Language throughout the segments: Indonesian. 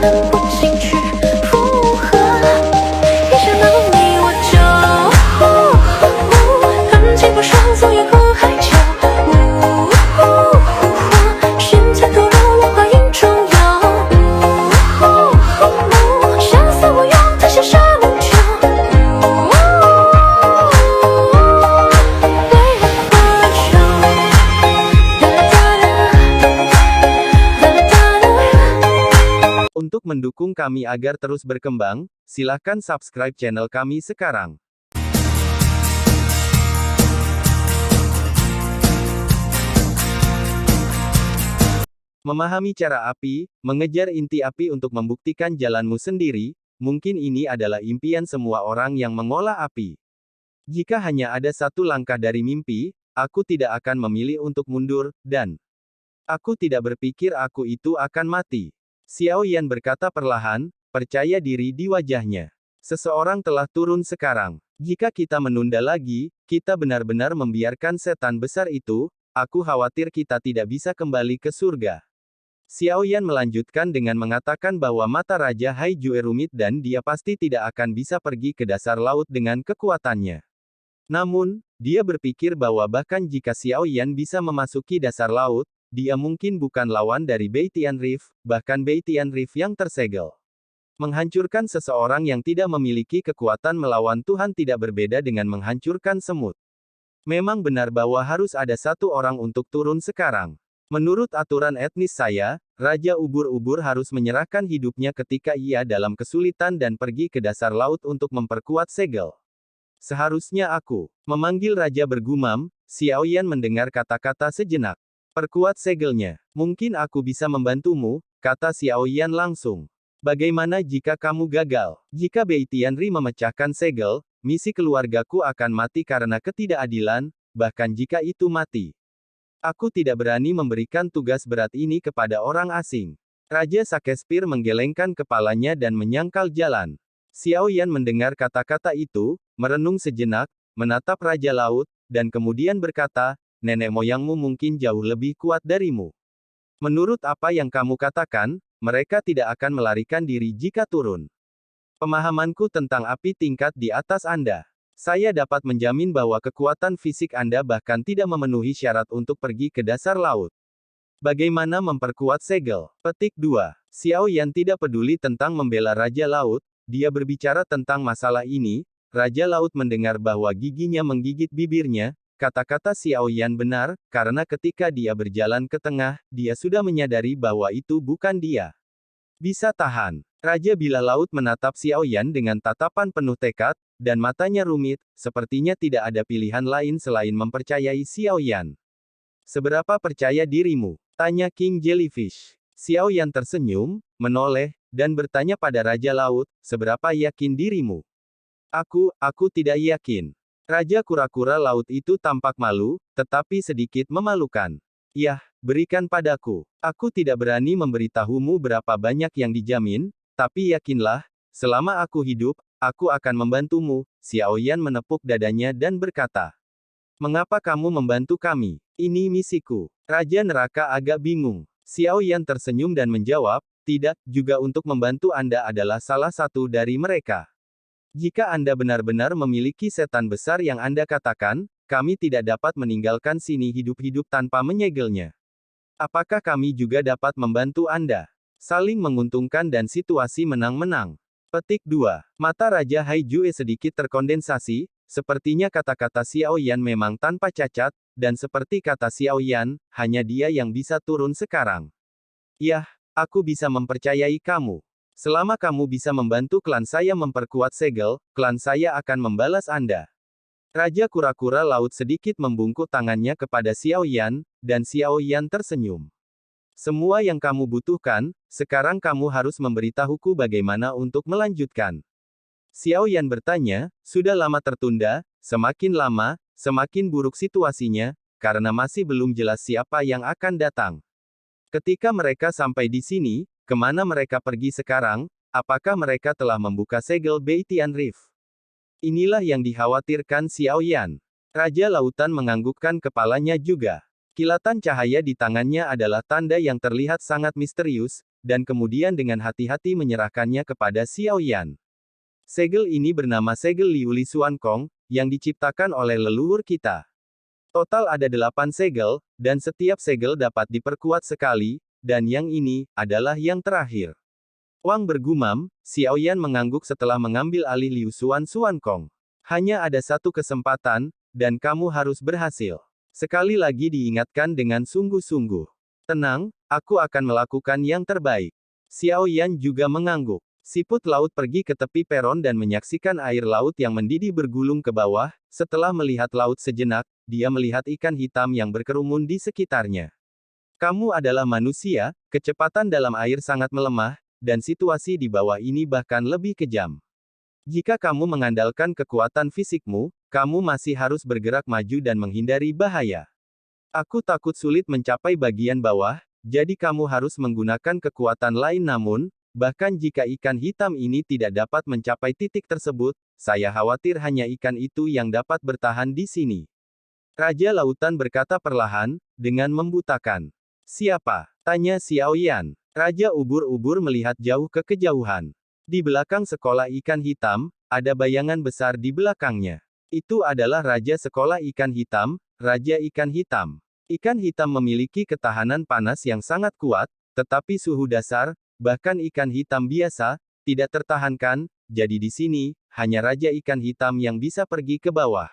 能不请去附和？一想到你我就很气不舒服，也不害羞。现在投入文化影中央，下次我用它写上就。Untuk mendukung kami agar terus berkembang, silahkan subscribe channel kami sekarang. Memahami cara api, mengejar inti api untuk membuktikan jalanmu sendiri, mungkin ini adalah impian semua orang yang mengolah api. Jika hanya ada satu langkah dari mimpi, aku tidak akan memilih untuk mundur, dan aku tidak berpikir aku itu akan mati. Xiao Yan berkata perlahan, percaya diri di wajahnya. Seseorang telah turun sekarang. Jika kita menunda lagi, kita benar-benar membiarkan setan besar itu, aku khawatir kita tidak bisa kembali ke surga. Xiao Yan melanjutkan dengan mengatakan bahwa mata Raja Haijue rumit dan dia pasti tidak akan bisa pergi ke dasar laut dengan kekuatannya. Namun, dia berpikir bahwa bahkan jika Xiao Yan bisa memasuki dasar laut, dia mungkin bukan lawan dari Beitian Reef, bahkan Beitian Reef yang tersegel. Menghancurkan seseorang yang tidak memiliki kekuatan melawan Tuhan tidak berbeda dengan menghancurkan semut. Memang benar bahwa harus ada satu orang untuk turun sekarang. Menurut aturan etnis saya, Raja Ubur-ubur harus menyerahkan hidupnya ketika ia dalam kesulitan dan pergi ke dasar laut untuk memperkuat segel. Seharusnya aku memanggil Raja bergumam. Xiao Yan mendengar kata-kata sejenak. Perkuat segelnya. Mungkin aku bisa membantumu, kata Xiao Yan langsung. Bagaimana jika kamu gagal? Jika Beitian Ri memecahkan segel, misi keluargaku akan mati karena ketidakadilan, bahkan jika itu mati. Aku tidak berani memberikan tugas berat ini kepada orang asing. Raja Shakespeare menggelengkan kepalanya dan menyangkal jalan. Xiao Yan mendengar kata-kata itu, merenung sejenak, menatap Raja Laut, dan kemudian berkata, nenek moyangmu mungkin jauh lebih kuat darimu. Menurut apa yang kamu katakan, mereka tidak akan melarikan diri jika turun. Pemahamanku tentang api tingkat di atas Anda. Saya dapat menjamin bahwa kekuatan fisik Anda bahkan tidak memenuhi syarat untuk pergi ke dasar laut. Bagaimana memperkuat segel? Petik 2. Xiao Yan tidak peduli tentang membela Raja Laut, dia berbicara tentang masalah ini. Raja Laut mendengar bahwa giginya menggigit bibirnya. Kata-kata Xiao Yan benar, karena ketika dia berjalan ke tengah, dia sudah menyadari bahwa itu bukan dia. Bisa tahan. Raja Bila Laut menatap Xiao Yan dengan tatapan penuh tekad, dan matanya rumit, sepertinya tidak ada pilihan lain selain mempercayai Xiao Yan. Seberapa percaya dirimu? Tanya King Jellyfish. Xiao Yan tersenyum, menoleh, dan bertanya pada Raja Laut, seberapa yakin dirimu? Aku tidak yakin. Raja kura-kura laut itu tampak malu, tetapi sedikit memalukan. Yah, berikan padaku. Aku tidak berani memberitahumu berapa banyak yang dijamin, tapi yakinlah, selama aku hidup, aku akan membantumu. Xiao Yan menepuk dadanya dan berkata, mengapa kamu membantu kami? Ini misiku. Raja Neraka agak bingung. Xiao Yan tersenyum dan menjawab, tidak, juga untuk membantu Anda adalah salah satu dari mereka. Jika Anda benar-benar memiliki setan besar yang Anda katakan, kami tidak dapat meninggalkan sini hidup-hidup tanpa menyegelnya. Apakah kami juga dapat membantu Anda? Saling menguntungkan dan situasi menang-menang. Petik 2. Mata Raja Haijue sedikit terkondensasi, sepertinya kata-kata Xiao Yan memang tanpa cacat, dan seperti kata Xiao Yan, hanya dia yang bisa turun sekarang. Yah, aku bisa mempercayai kamu. Selama kamu bisa membantu klan saya memperkuat segel, klan saya akan membalas Anda. Raja kura-kura laut sedikit membungkuk tangannya kepada Xiao Yan, dan Xiao Yan tersenyum. Semua yang kamu butuhkan, sekarang kamu harus memberitahuku bagaimana untuk melanjutkan. Xiao Yan bertanya, sudah lama tertunda, semakin lama, semakin buruk situasinya, karena masih belum jelas siapa yang akan datang. Ketika mereka sampai di sini, kemana mereka pergi sekarang? Apakah mereka telah membuka segel Beitian Reef? Inilah yang dikhawatirkan Xiao Yan. Raja Lautan menganggukkan kepalanya juga. Kilatan cahaya di tangannya adalah tanda yang terlihat sangat misterius, dan kemudian dengan hati-hati menyerahkannya kepada Xiao Yan. Segel ini bernama segel Liu Li Xuan Kong, yang diciptakan oleh leluhur kita. Total ada 8 segel, dan setiap segel dapat diperkuat sekali, dan yang ini adalah yang terakhir. Wang bergumam, Xiao Yan mengangguk setelah mengambil alih Liu Xuan Kong. Hanya ada satu kesempatan, dan kamu harus berhasil. Sekali lagi diingatkan dengan sungguh-sungguh. Tenang, aku akan melakukan yang terbaik. Xiao Yan juga mengangguk. Siput laut pergi ke tepi peron dan menyaksikan air laut yang mendidih bergulung ke bawah. Setelah melihat laut sejenak, dia melihat ikan hitam yang berkerumun di sekitarnya. Kamu adalah manusia, kecepatan dalam air sangat melemah, dan situasi di bawah ini bahkan lebih kejam. Jika kamu mengandalkan kekuatan fisikmu, kamu masih harus bergerak maju dan menghindari bahaya. Aku takut sulit mencapai bagian bawah, jadi kamu harus menggunakan kekuatan lain namun, bahkan jika ikan hitam ini tidak dapat mencapai titik tersebut, saya khawatir hanya ikan itu yang dapat bertahan di sini. Raja Lautan berkata perlahan, dengan membutakan. Siapa? Tanya Xiao Yan. Raja Ubur-ubur melihat jauh ke kejauhan. Di belakang sekolah ikan hitam, ada bayangan besar di belakangnya. Itu adalah Raja Sekolah Ikan Hitam, Raja Ikan Hitam. Ikan hitam memiliki ketahanan panas yang sangat kuat, tetapi suhu dasar, bahkan ikan hitam biasa, tidak tertahankan, jadi di sini, hanya Raja Ikan Hitam yang bisa pergi ke bawah.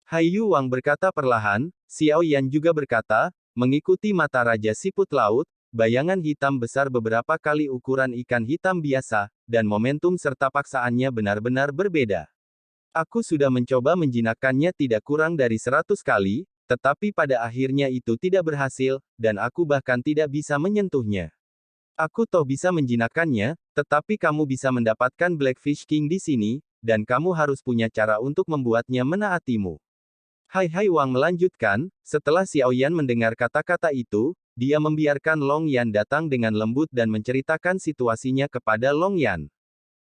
Haiyu Wang berkata perlahan, Xiao Yan juga berkata, mengikuti mata Raja Siput Laut, bayangan hitam besar beberapa kali ukuran ikan hitam biasa, dan momentum serta paksaannya benar-benar berbeda. Aku sudah mencoba menjinakkannya tidak kurang dari 100 kali, tetapi pada akhirnya itu tidak berhasil, dan aku bahkan tidak bisa menyentuhnya. Aku toh bisa menjinakkannya, tetapi kamu bisa mendapatkan Blackfish King di sini, dan kamu harus punya cara untuk membuatnya menaatimu. Hai Wang melanjutkan, setelah Xiao Yan mendengar kata-kata itu, dia membiarkan Long Yan datang dengan lembut dan menceritakan situasinya kepada Long Yan.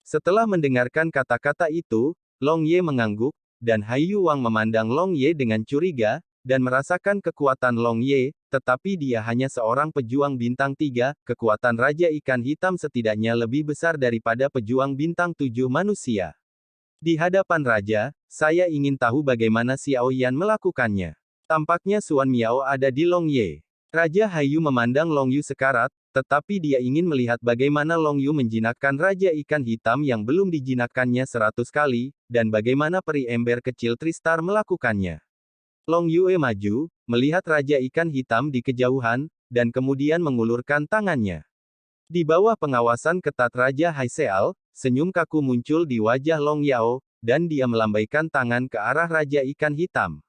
Setelah mendengarkan kata-kata itu, Long Ye mengangguk, dan Haiyu Wang memandang Long Ye dengan curiga, dan merasakan kekuatan Long Ye, tetapi dia hanya seorang pejuang bintang 3, kekuatan Raja Ikan Hitam setidaknya lebih besar daripada pejuang bintang 7 manusia. Di hadapan Raja, saya ingin tahu bagaimana Xiao Yan melakukannya. Tampaknya Xuan Miao ada di Long Ye. Raja Haiyu memandang Long Yu sekarat, tetapi dia ingin melihat bagaimana Long Yu menjinakkan Raja Ikan Hitam yang belum dijinakkannya 100 kali, dan bagaimana peri ember kecil Tristar melakukannya. Long Yue maju, melihat Raja Ikan Hitam di kejauhan, dan kemudian mengulurkan tangannya. Di bawah pengawasan ketat Raja Haiseal, senyum kaku muncul di wajah Long Yao, dan dia melambaikan tangan ke arah Raja Ikan Hitam.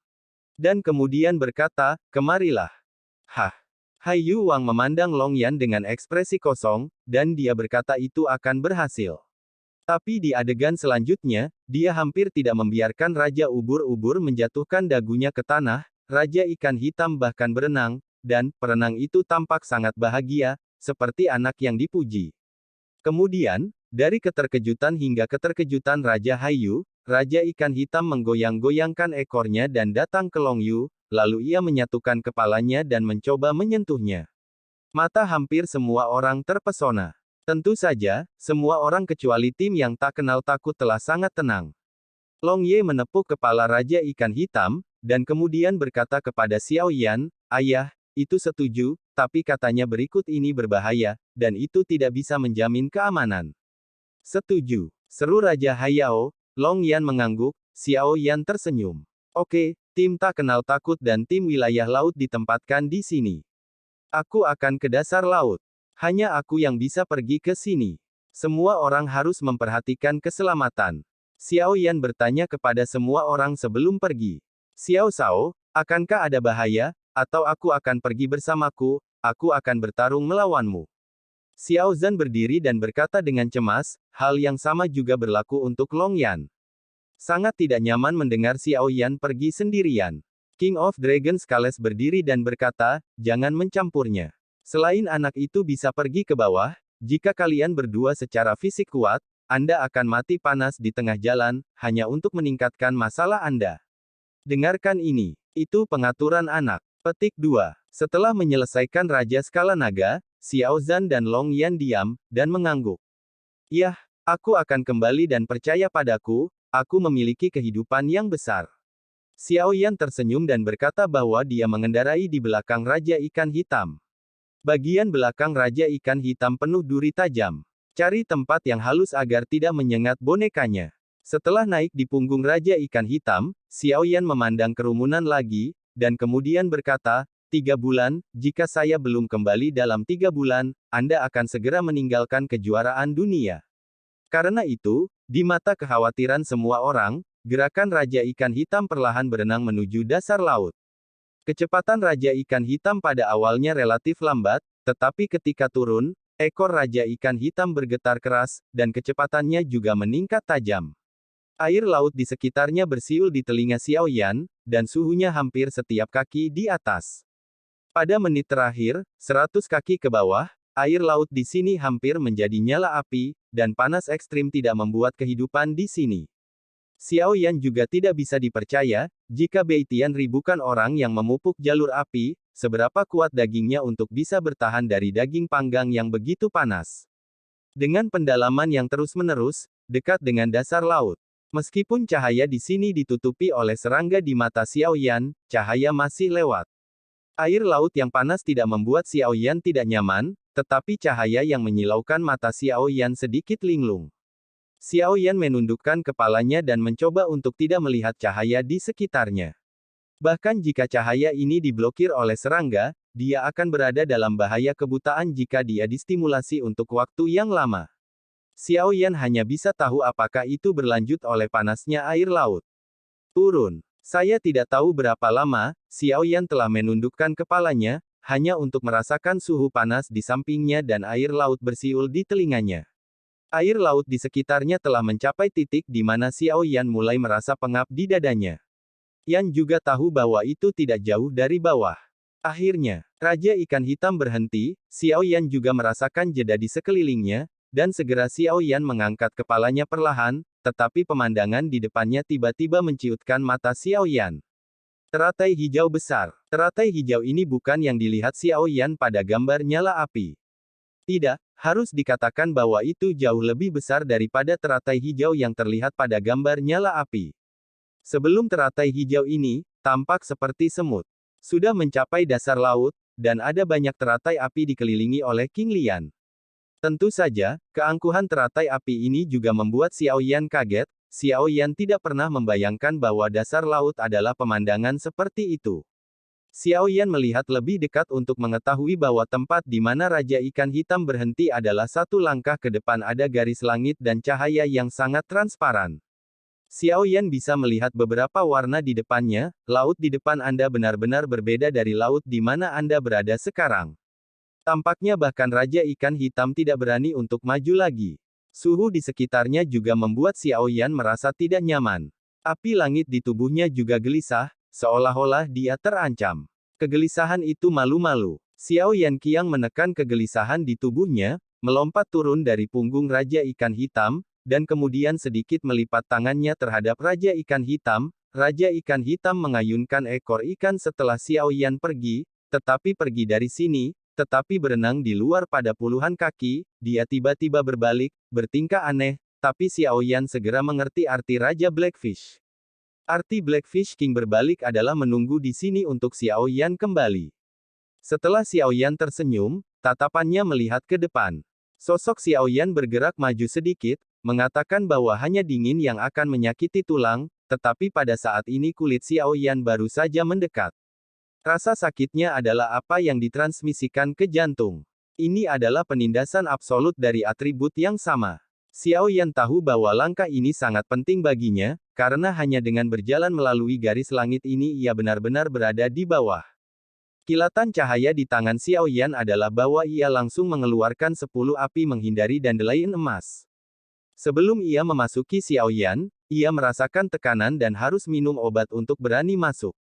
Dan kemudian berkata, kemarilah. Hah. Haiyu Wang memandang Long Yan dengan ekspresi kosong, dan dia berkata itu akan berhasil. Tapi di adegan selanjutnya, dia hampir tidak membiarkan Raja Ubur-ubur menjatuhkan dagunya ke tanah, Raja Ikan Hitam bahkan berenang, dan perenang itu tampak sangat bahagia, seperti anak yang dipuji. Kemudian, dari keterkejutan hingga keterkejutan Raja Haiyu, Raja Ikan Hitam menggoyang-goyangkan ekornya dan datang ke Long Yu, lalu ia menyatukan kepalanya dan mencoba menyentuhnya. Mata hampir semua orang terpesona. Tentu saja, semua orang kecuali tim yang tak kenal takut telah sangat tenang. Long Ye menepuk kepala Raja Ikan Hitam, dan kemudian berkata kepada Xiao Yan, ayah, itu setuju, tapi katanya berikut ini berbahaya, dan itu tidak bisa menjamin keamanan. Setuju, seru Raja Hayao. Long Yan mengangguk, Xiao Yan tersenyum. Oke, tim tak kenal takut dan tim wilayah laut ditempatkan di sini. Aku akan ke dasar laut. Hanya aku yang bisa pergi ke sini. Semua orang harus memperhatikan keselamatan. Xiao Yan bertanya kepada semua orang sebelum pergi. Xiao Shao, akankah ada bahaya, atau aku akan pergi bersamaku, aku akan bertarung melawanmu. Xiao Zhan berdiri dan berkata dengan cemas, hal yang sama juga berlaku untuk Long Yan. Sangat tidak nyaman mendengar Xiao Yan pergi sendirian. King of Dragon Scales berdiri dan berkata, jangan mencampurnya. Selain anak itu bisa pergi ke bawah, jika kalian berdua secara fisik kuat, Anda akan mati panas di tengah jalan, hanya untuk meningkatkan masalah Anda. Dengarkan ini. Itu pengaturan anak. Petik 2. Setelah menyelesaikan Raja Skala Naga, Xiao Zhan dan Long Yan diam, dan mengangguk. Yah, aku akan kembali dan percaya padaku, aku memiliki kehidupan yang besar. Xiao Yan tersenyum dan berkata bahwa dia mengendarai di belakang Raja Ikan Hitam. Bagian belakang Raja Ikan Hitam penuh duri tajam. Cari tempat yang halus agar tidak menyengat bonekanya. Setelah naik di punggung Raja Ikan Hitam, Xiao Yan memandang kerumunan lagi, dan kemudian berkata, 3 bulan, jika saya belum kembali dalam 3 bulan, Anda akan segera meninggalkan kejuaraan dunia. Karena itu, di mata kekhawatiran semua orang, gerakan Raja Ikan Hitam perlahan berenang menuju dasar laut. Kecepatan Raja Ikan Hitam pada awalnya relatif lambat, tetapi ketika turun, ekor Raja Ikan Hitam bergetar keras, dan kecepatannya juga meningkat tajam. Air laut di sekitarnya bersiul di telinga Xiao Yan, dan suhunya hampir setiap kaki di atas. Pada menit terakhir, 100 kaki ke bawah, air laut di sini hampir menjadi nyala api, dan panas ekstrim tidak membuat kehidupan di sini. Xiao Yan juga tidak bisa dipercaya, jika Beitian ribukan orang yang memupuk jalur api, seberapa kuat dagingnya untuk bisa bertahan dari daging panggang yang begitu panas. Dengan pendalaman yang terus-menerus, dekat dengan dasar laut. Meskipun cahaya di sini ditutupi oleh serangga di mata Xiao Yan, cahaya masih lewat. Air laut yang panas tidak membuat Xiao Yan tidak nyaman, tetapi cahaya yang menyilaukan mata Xiao Yan sedikit linglung. Xiao Yan menundukkan kepalanya dan mencoba untuk tidak melihat cahaya di sekitarnya. Bahkan jika cahaya ini diblokir oleh serangga, dia akan berada dalam bahaya kebutaan jika dia distimulasi untuk waktu yang lama. Xiao Yan hanya bisa tahu apakah itu berlanjut oleh panasnya air laut. Turun. Saya tidak tahu berapa lama, Xiao Yan telah menundukkan kepalanya, hanya untuk merasakan suhu panas di sampingnya dan air laut bersiul di telinganya. Air laut di sekitarnya telah mencapai titik di mana Xiao Yan mulai merasa pengap di dadanya. Yan juga tahu bahwa itu tidak jauh dari bawah. Akhirnya, Raja Ikan Hitam berhenti, Xiao Yan juga merasakan jeda di sekelilingnya, dan segera Xiao Yan mengangkat kepalanya perlahan, tetapi pemandangan di depannya tiba-tiba menciutkan mata Xiao Yan. Teratai hijau besar. Teratai hijau ini bukan yang dilihat Xiao Yan pada gambar nyala api. Tidak, harus dikatakan bahwa itu jauh lebih besar daripada teratai hijau yang terlihat pada gambar nyala api. Sebelum teratai hijau ini, tampak seperti semut. Sudah mencapai dasar laut, dan ada banyak teratai api dikelilingi oleh King Lian. Tentu saja, keangkuhan teratai api ini juga membuat Xiao Yan kaget. Xiao Yan tidak pernah membayangkan bahwa dasar laut adalah pemandangan seperti itu. Xiao Yan melihat lebih dekat untuk mengetahui bahwa tempat di mana Raja Ikan Hitam berhenti adalah satu langkah ke depan ada garis langit dan cahaya yang sangat transparan. Xiao Yan bisa melihat beberapa warna di depannya, laut di depan Anda benar-benar berbeda dari laut di mana Anda berada sekarang. Tampaknya bahkan Raja Ikan Hitam tidak berani untuk maju lagi. Suhu di sekitarnya juga membuat Xiao Yan merasa tidak nyaman. Api langit di tubuhnya juga gelisah, seolah-olah dia terancam. Kegelisahan itu malu-malu. Xiao Yan Qiang menekan kegelisahan di tubuhnya, melompat turun dari punggung Raja Ikan Hitam, dan kemudian sedikit melipat tangannya terhadap Raja Ikan Hitam. Raja Ikan Hitam mengayunkan ekor ikan setelah Xiao Yan pergi, tetapi pergi dari sini, tetapi berenang di luar pada puluhan kaki, dia tiba-tiba berbalik, bertingkah aneh, tapi Xiao Yan segera mengerti arti Raja Blackfish. Arti Blackfish King berbalik adalah menunggu di sini untuk Xiao Yan kembali. Setelah Xiao Yan tersenyum, tatapannya melihat ke depan. Sosok Xiao Yan bergerak maju sedikit, mengatakan bahwa hanya dingin yang akan menyakiti tulang, tetapi pada saat ini kulit Xiao Yan baru saja mendekat. Rasa sakitnya adalah apa yang ditransmisikan ke jantung. Ini adalah penindasan absolut dari atribut yang sama. Xiao Yan tahu bahwa langkah ini sangat penting baginya, karena hanya dengan berjalan melalui garis langit ini ia benar-benar berada di bawah. Kilatan cahaya di tangan Xiao Yan adalah bahwa ia langsung mengeluarkan 10 api menghindari dandelion emas. Sebelum ia memasuki Xiao Yan, ia merasakan tekanan dan harus minum obat untuk berani masuk.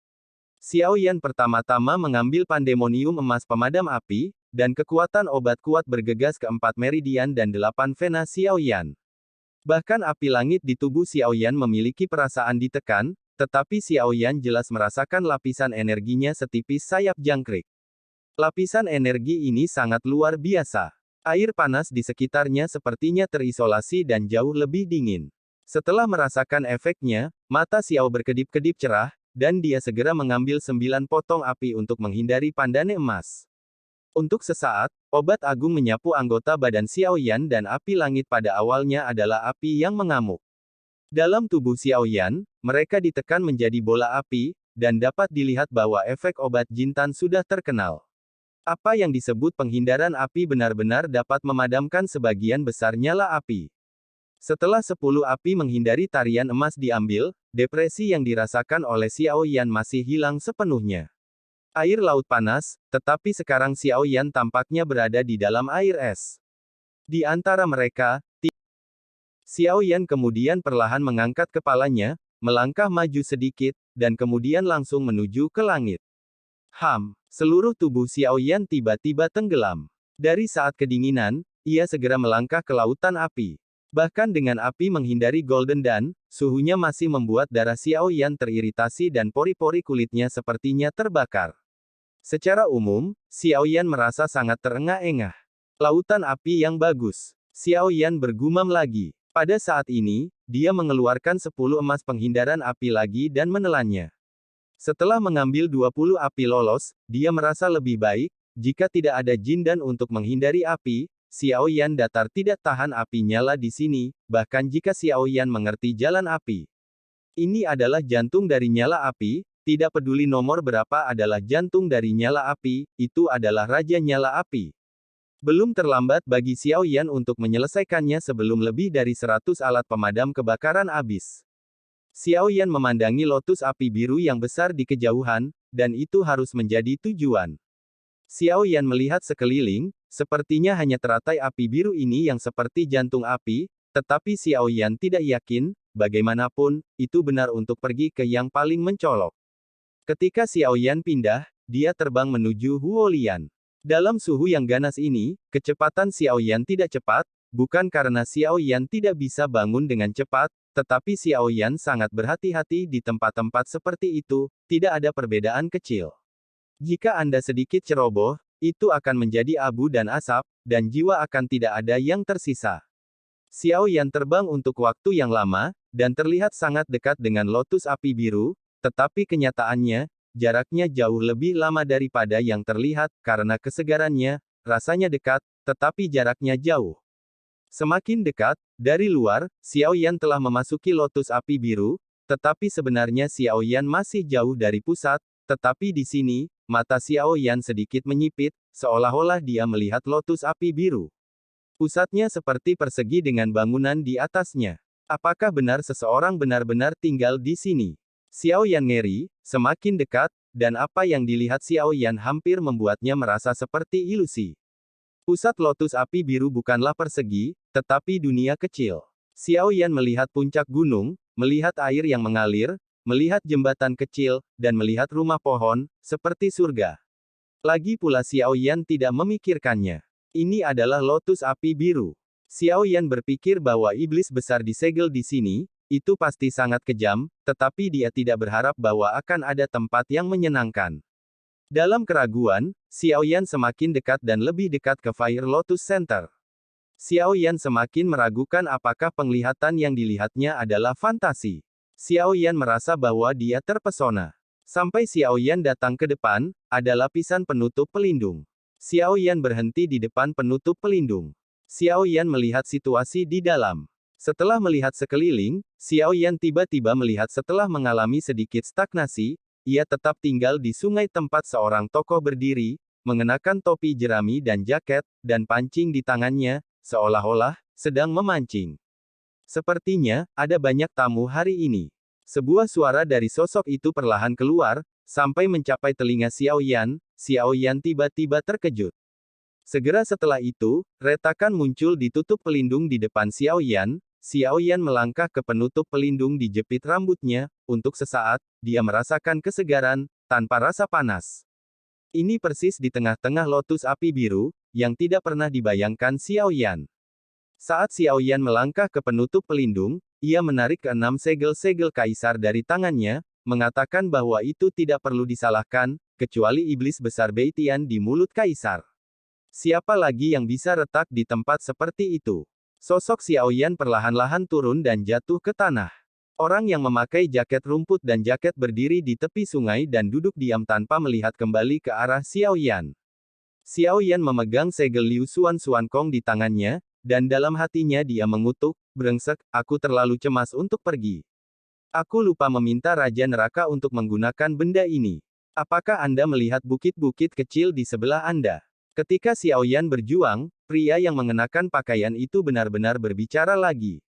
Xiao Yan pertama-tama mengambil pandemonium emas pemadam api, dan kekuatan obat kuat bergegas ke 4 meridian dan 8 vena Xiao Yan. Bahkan api langit di tubuh Xiao Yan memiliki perasaan ditekan, tetapi Xiao Yan jelas merasakan lapisan energinya setipis sayap jangkrik. Lapisan energi ini sangat luar biasa. Air panas di sekitarnya sepertinya terisolasi dan jauh lebih dingin. Setelah merasakan efeknya, mata Xiao berkedip-kedip cerah, dan dia segera mengambil 9 potong api untuk menghindari pandane emas. Untuk sesaat, obat agung menyapu anggota badan Xiao Yan dan api langit pada awalnya adalah api yang mengamuk. Dalam tubuh Xiao Yan, mereka ditekan menjadi bola api, dan dapat dilihat bahwa efek obat Jintan sudah terkenal. Apa yang disebut penghindaran api benar-benar dapat memadamkan sebagian besar nyala api. Setelah 10 api menghindari tarian emas diambil, depresi yang dirasakan oleh Xiao Yan masih hilang sepenuhnya. Air laut panas, tetapi sekarang Xiao Yan tampaknya berada di dalam air es. Di antara mereka, Xiao Yan kemudian perlahan mengangkat kepalanya, melangkah maju sedikit, dan kemudian langsung menuju ke langit. Seluruh tubuh Xiao Yan tiba-tiba tenggelam. Dari saat kedinginan, ia segera melangkah ke lautan api. Bahkan dengan api menghindari Golden Dan, suhunya masih membuat darah Xiao Yan teriritasi dan pori-pori kulitnya sepertinya terbakar. Secara umum, Xiao Yan merasa sangat terengah-engah. Lautan api yang bagus. Xiao Yan bergumam lagi. Pada saat ini, dia mengeluarkan 10 emas penghindaran api lagi dan menelannya. Setelah mengambil 20 api lolos, dia merasa lebih baik. Jika tidak ada Jindan untuk menghindari api, Xiao Yan datar tidak tahan api nyala di sini, bahkan jika Xiao Yan mengerti jalan api. Ini adalah jantung dari nyala api, tidak peduli nomor berapa adalah jantung dari nyala api, itu adalah Raja Nyala Api. Belum terlambat bagi Xiao Yan untuk menyelesaikannya sebelum lebih dari 100 alat pemadam kebakaran habis. Xiao Yan memandangi lotus api biru yang besar di kejauhan, dan itu harus menjadi tujuan. Xiao Yan melihat sekeliling, sepertinya hanya teratai api biru ini yang seperti jantung api, tetapi Xiao Yan tidak yakin, bagaimanapun, itu benar untuk pergi ke yang paling mencolok. Ketika Xiao Yan pindah, dia terbang menuju Huolian. Dalam suhu yang ganas ini, kecepatan Xiao Yan tidak cepat, bukan karena Xiao Yan tidak bisa bangun dengan cepat, tetapi Xiao Yan sangat berhati-hati di tempat-tempat seperti itu, tidak ada perbedaan kecil. Jika Anda sedikit ceroboh, itu akan menjadi abu dan asap, dan jiwa akan tidak ada yang tersisa. Xiao Yan terbang untuk waktu yang lama, dan terlihat sangat dekat dengan lotus api biru, tetapi kenyataannya, jaraknya jauh lebih lama daripada yang terlihat, karena kesegarannya, rasanya dekat, tetapi jaraknya jauh. Semakin dekat, dari luar, Xiao Yan telah memasuki lotus api biru, tetapi sebenarnya Xiao Yan masih jauh dari pusat, tetapi di sini, mata Xiao Yan sedikit menyipit, seolah-olah dia melihat lotus api biru. Pusatnya seperti persegi dengan bangunan di atasnya. Apakah benar seseorang benar-benar tinggal di sini? Xiao Yan ngeri, semakin dekat, dan apa yang dilihat Xiao Yan hampir membuatnya merasa seperti ilusi. Pusat lotus api biru bukanlah persegi, tetapi dunia kecil. Xiao Yan melihat puncak gunung, melihat air yang mengalir, melihat jembatan kecil, dan melihat rumah pohon, seperti surga. Lagi pula Xiao Yan tidak memikirkannya. Ini adalah lotus api biru. Xiao Yan berpikir bahwa iblis besar disegel di sini, itu pasti sangat kejam, tetapi dia tidak berharap bahwa akan ada tempat yang menyenangkan. Dalam keraguan, Xiao Yan semakin dekat dan lebih dekat ke Fire Lotus Center. Xiao Yan semakin meragukan apakah penglihatan yang dilihatnya adalah fantasi. Xiao Yan merasa bahwa dia terpesona. Sampai Xiao Yan datang ke depan, ada lapisan penutup pelindung. Xiao Yan berhenti di depan penutup pelindung. Xiao Yan melihat situasi di dalam. Setelah melihat sekeliling, Xiao Yan tiba-tiba melihat setelah mengalami sedikit stagnasi, ia tetap tinggal di sungai tempat seorang tokoh berdiri, mengenakan topi jerami dan jaket, dan pancing di tangannya, seolah-olah sedang memancing. Sepertinya, ada banyak tamu hari ini. Sebuah suara dari sosok itu perlahan keluar, sampai mencapai telinga Xiao Yan. Xiao Yan tiba-tiba terkejut. Segera setelah itu, retakan muncul di tutup pelindung di depan Xiao Yan. Xiao Yan melangkah ke penutup pelindung di jepit rambutnya, untuk sesaat, dia merasakan kesegaran, tanpa rasa panas. Ini persis di tengah-tengah lotus api biru, yang tidak pernah dibayangkan Xiao Yan. Saat Xiao Yan melangkah ke penutup pelindung, ia menarik ke-6 segel-segel kaisar dari tangannya, mengatakan bahwa itu tidak perlu disalahkan, kecuali iblis besar Beitian di mulut kaisar. Siapa lagi yang bisa retak di tempat seperti itu? Sosok Xiaoyan perlahan-lahan turun dan jatuh ke tanah. Orang yang memakai jaket rumput dan jaket berdiri di tepi sungai dan duduk diam tanpa melihat kembali ke arah Xiaoyan. Xiaoyan memegang segel Liu Xuan Xuankong di tangannya, dan dalam hatinya dia mengutuk, "Brengsek, aku terlalu cemas untuk pergi. Aku lupa meminta Raja Neraka untuk menggunakan benda ini. Apakah Anda melihat bukit-bukit kecil di sebelah Anda?" Ketika Xiaoyan berjuang, pria yang mengenakan pakaian itu benar-benar berbicara lagi.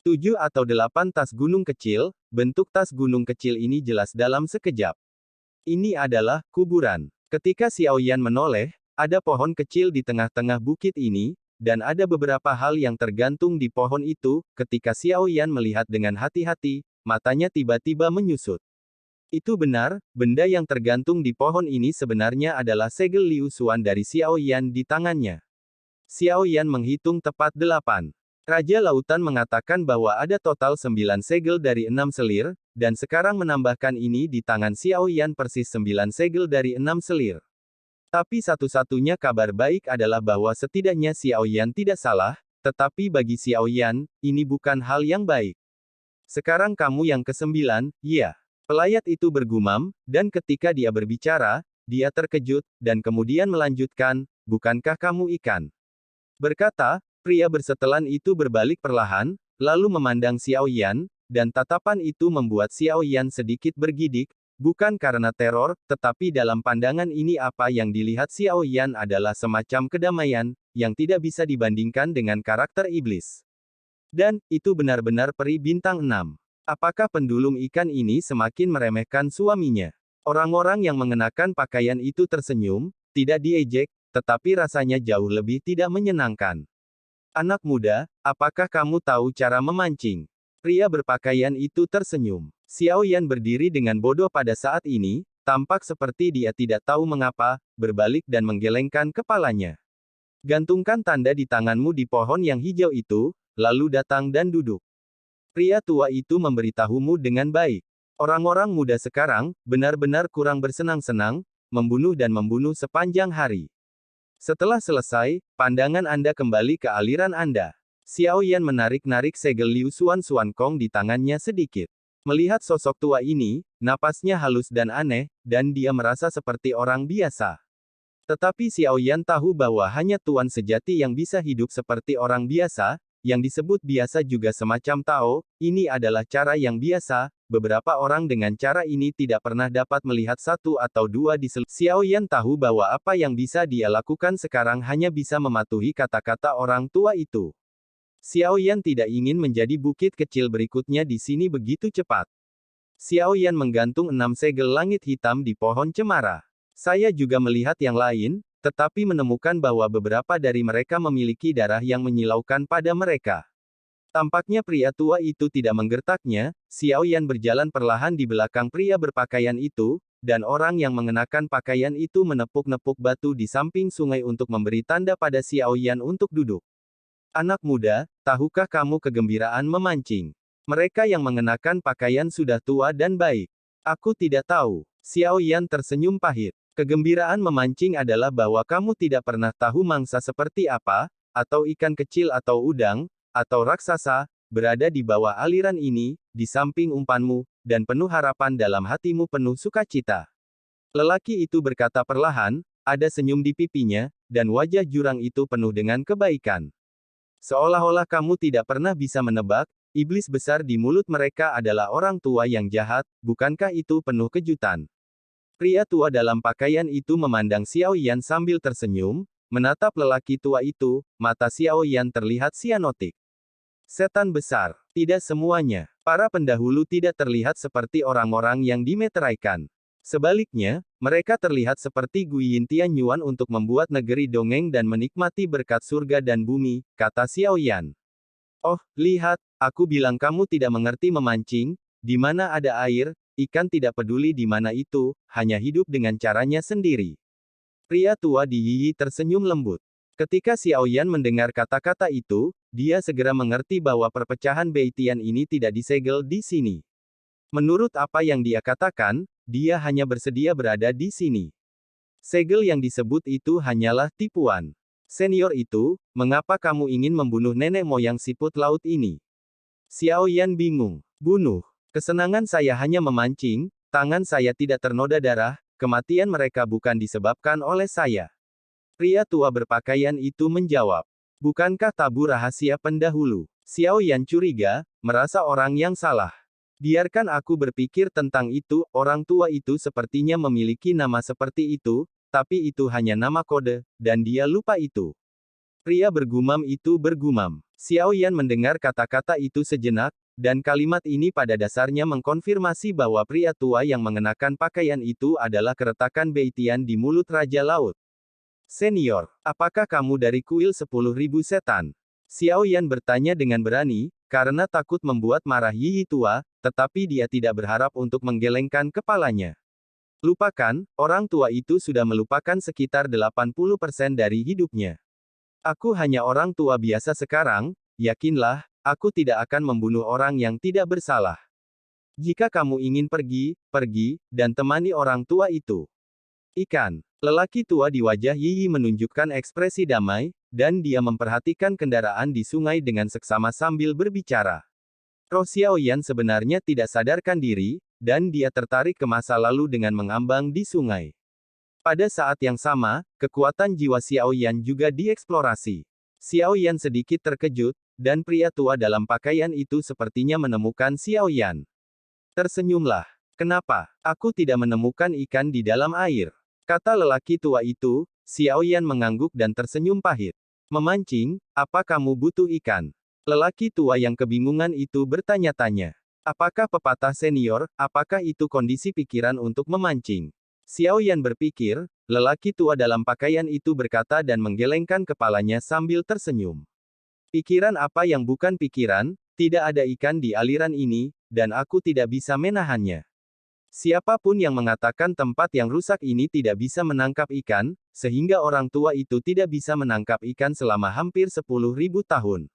7 atau 8 tas gunung kecil, bentuk tas gunung kecil ini jelas dalam sekejap. Ini adalah kuburan. Ketika Xiaoyan menoleh, ada pohon kecil di tengah-tengah bukit ini, dan ada beberapa hal yang tergantung di pohon itu. Ketika Xiaoyan melihat dengan hati-hati, matanya tiba-tiba menyusut. Itu benar, benda yang tergantung di pohon ini sebenarnya adalah segel Liu Xuan dari Xiaoyan di tangannya. Xiaoyan menghitung tepat 8. Raja Lautan mengatakan bahwa ada total 9 segel dari 6 selir, dan sekarang menambahkan ini di tangan Xiaoyan persis 9 segel dari 6 selir. Tapi satu-satunya kabar baik adalah bahwa setidaknya Xiaoyan tidak salah, tetapi bagi Xiaoyan, ini bukan hal yang baik. Sekarang kamu yang ke-9, ya. Pelayat itu bergumam, dan ketika dia berbicara, dia terkejut, dan kemudian melanjutkan, "Bukankah kamu ikan?" Berkata, pria bersetelan itu berbalik perlahan, lalu memandang Xiaoyan, dan tatapan itu membuat Xiaoyan sedikit bergidik, bukan karena teror, tetapi dalam pandangan ini apa yang dilihat Xiaoyan adalah semacam kedamaian, yang tidak bisa dibandingkan dengan karakter iblis. Dan, itu benar-benar peri bintang 6. Apakah pendulum ikan ini semakin meremehkan suaminya? Orang-orang yang mengenakan pakaian itu tersenyum, tidak diejek, tetapi rasanya jauh lebih tidak menyenangkan. "Anak muda, apakah kamu tahu cara memancing?" Pria berpakaian itu tersenyum. Xiaoyan berdiri dengan bodoh pada saat ini, tampak seperti dia tidak tahu mengapa, berbalik dan menggelengkan kepalanya. "Gantungkan tanda di tanganmu di pohon yang hijau itu, lalu datang dan duduk." Pria tua itu memberitahumu dengan baik. Orang-orang muda sekarang, benar-benar kurang bersenang-senang, membunuh dan membunuh sepanjang hari. Setelah selesai, pandangan Anda kembali ke aliran Anda. Xiaoyan menarik-narik segel Liu Xuan Xuankong di tangannya sedikit. Melihat sosok tua ini, napasnya halus dan aneh, dan dia merasa seperti orang biasa. Tetapi Xiaoyan tahu bahwa hanya tuan sejati yang bisa hidup seperti orang biasa, yang disebut biasa juga semacam Tao. Ini adalah cara yang biasa, beberapa orang dengan cara ini tidak pernah dapat melihat satu atau dua di seluruh. Xiaoyan tahu bahwa apa yang bisa dia lakukan sekarang hanya bisa mematuhi kata-kata orang tua itu. Xiaoyan tidak ingin menjadi bukit kecil berikutnya di sini begitu cepat. Xiaoyan menggantung 6 segel langit hitam di pohon cemara. Saya juga melihat yang lain, tetapi menemukan bahwa beberapa dari mereka memiliki darah yang menyilaukan pada mereka. Tampaknya pria tua itu tidak menggertaknya. Xiaoyan berjalan perlahan di belakang pria berpakaian itu, dan orang yang mengenakan pakaian itu menepuk-nepuk batu di samping sungai untuk memberi tanda pada Xiaoyan untuk duduk. "Anak muda, tahukah kamu kegembiraan memancing?" Mereka yang mengenakan pakaian sudah tua dan baik. "Aku tidak tahu." Xiaoyan tersenyum pahit. "Kegembiraan memancing adalah bahwa kamu tidak pernah tahu mangsa seperti apa, atau ikan kecil atau udang, atau raksasa, berada di bawah aliran ini, di samping umpanmu, dan penuh harapan dalam hatimu penuh sukacita." Lelaki itu berkata perlahan, ada senyum di pipinya, dan wajah jurang itu penuh dengan kebaikan. Seolah-olah kamu tidak pernah bisa menebak, iblis besar di mulut mereka adalah orang tua yang jahat, bukankah itu penuh kejutan? Pria tua dalam pakaian itu memandang Xiaoyan sambil tersenyum, menatap lelaki tua itu, mata Xiaoyan terlihat sianotik. "Setan besar." Tidak semuanya. Para pendahulu tidak terlihat seperti orang-orang yang dimeteraikan. Sebaliknya, mereka terlihat seperti Guiyin Tianyuan untuk membuat negeri dongeng dan menikmati berkat surga dan bumi, kata Xiaoyan. "Oh, lihat, aku bilang kamu tidak mengerti memancing, di mana ada air, ikan tidak peduli di mana itu, hanya hidup dengan caranya sendiri." Pria tua di Yiyi tersenyum lembut. Ketika Xiaoyan mendengar kata-kata itu, dia segera mengerti bahwa perpecahan Beitian ini tidak disegel di sini. Menurut apa yang dia katakan, dia hanya bersedia berada di sini. Segel yang disebut itu hanyalah tipuan. Senior itu, mengapa kamu ingin membunuh nenek moyang siput laut ini? Xiao Yan bingung. Bunuh. Kesenangan saya hanya memancing, tangan saya tidak ternoda darah, kematian mereka bukan disebabkan oleh saya. Pria tua berpakaian itu menjawab. Bukankah tabu rahasia pendahulu? Xiao Yan curiga, merasa orang yang salah. Biarkan aku berpikir tentang itu, orang tua itu sepertinya memiliki nama seperti itu, tapi itu hanya nama kode, dan dia lupa itu. Pria bergumam itu bergumam. Xiao Yan mendengar kata-kata itu sejenak, dan kalimat ini pada dasarnya mengkonfirmasi bahwa pria tua yang mengenakan pakaian itu adalah keretakan Beitian di mulut Raja Laut. Senior, apakah kamu dari kuil 10.000 setan? Xiao Yan bertanya dengan berani, karena takut membuat marah Yi tua, tetapi dia tidak berharap untuk menggelengkan kepalanya. Lupakan, orang tua itu sudah melupakan sekitar 80% dari hidupnya. Aku hanya orang tua biasa sekarang, yakinlah, aku tidak akan membunuh orang yang tidak bersalah. Jika kamu ingin pergi, pergi, dan temani orang tua itu. Ikan. Lelaki tua di wajah Yi menunjukkan ekspresi damai, dan dia memperhatikan kendaraan di sungai dengan seksama sambil berbicara. Roh Xiao Yan sebenarnya tidak sadarkan diri, dan dia tertarik ke masa lalu dengan mengambang di sungai. Pada saat yang sama, kekuatan jiwa Xiao Yan juga dieksplorasi. Xiao Yan sedikit terkejut, dan pria tua dalam pakaian itu sepertinya menemukan Xiao Yan. Tersenyumlah. Kenapa? Aku tidak menemukan ikan di dalam air. Kata lelaki tua itu, Xiao Yan mengangguk dan tersenyum pahit. Memancing, apa kamu butuh ikan? Lelaki tua yang kebingungan itu bertanya-tanya. Apakah pepatah senior, apakah itu kondisi pikiran untuk memancing? Xiao Yan berpikir, lelaki tua dalam pakaian itu berkata dan menggelengkan kepalanya sambil tersenyum. Pikiran apa yang bukan pikiran, tidak ada ikan di aliran ini, dan aku tidak bisa menahannya. Siapapun yang mengatakan tempat yang rusak ini tidak bisa menangkap ikan, sehingga orang tua itu tidak bisa menangkap ikan selama hampir 10.000 tahun.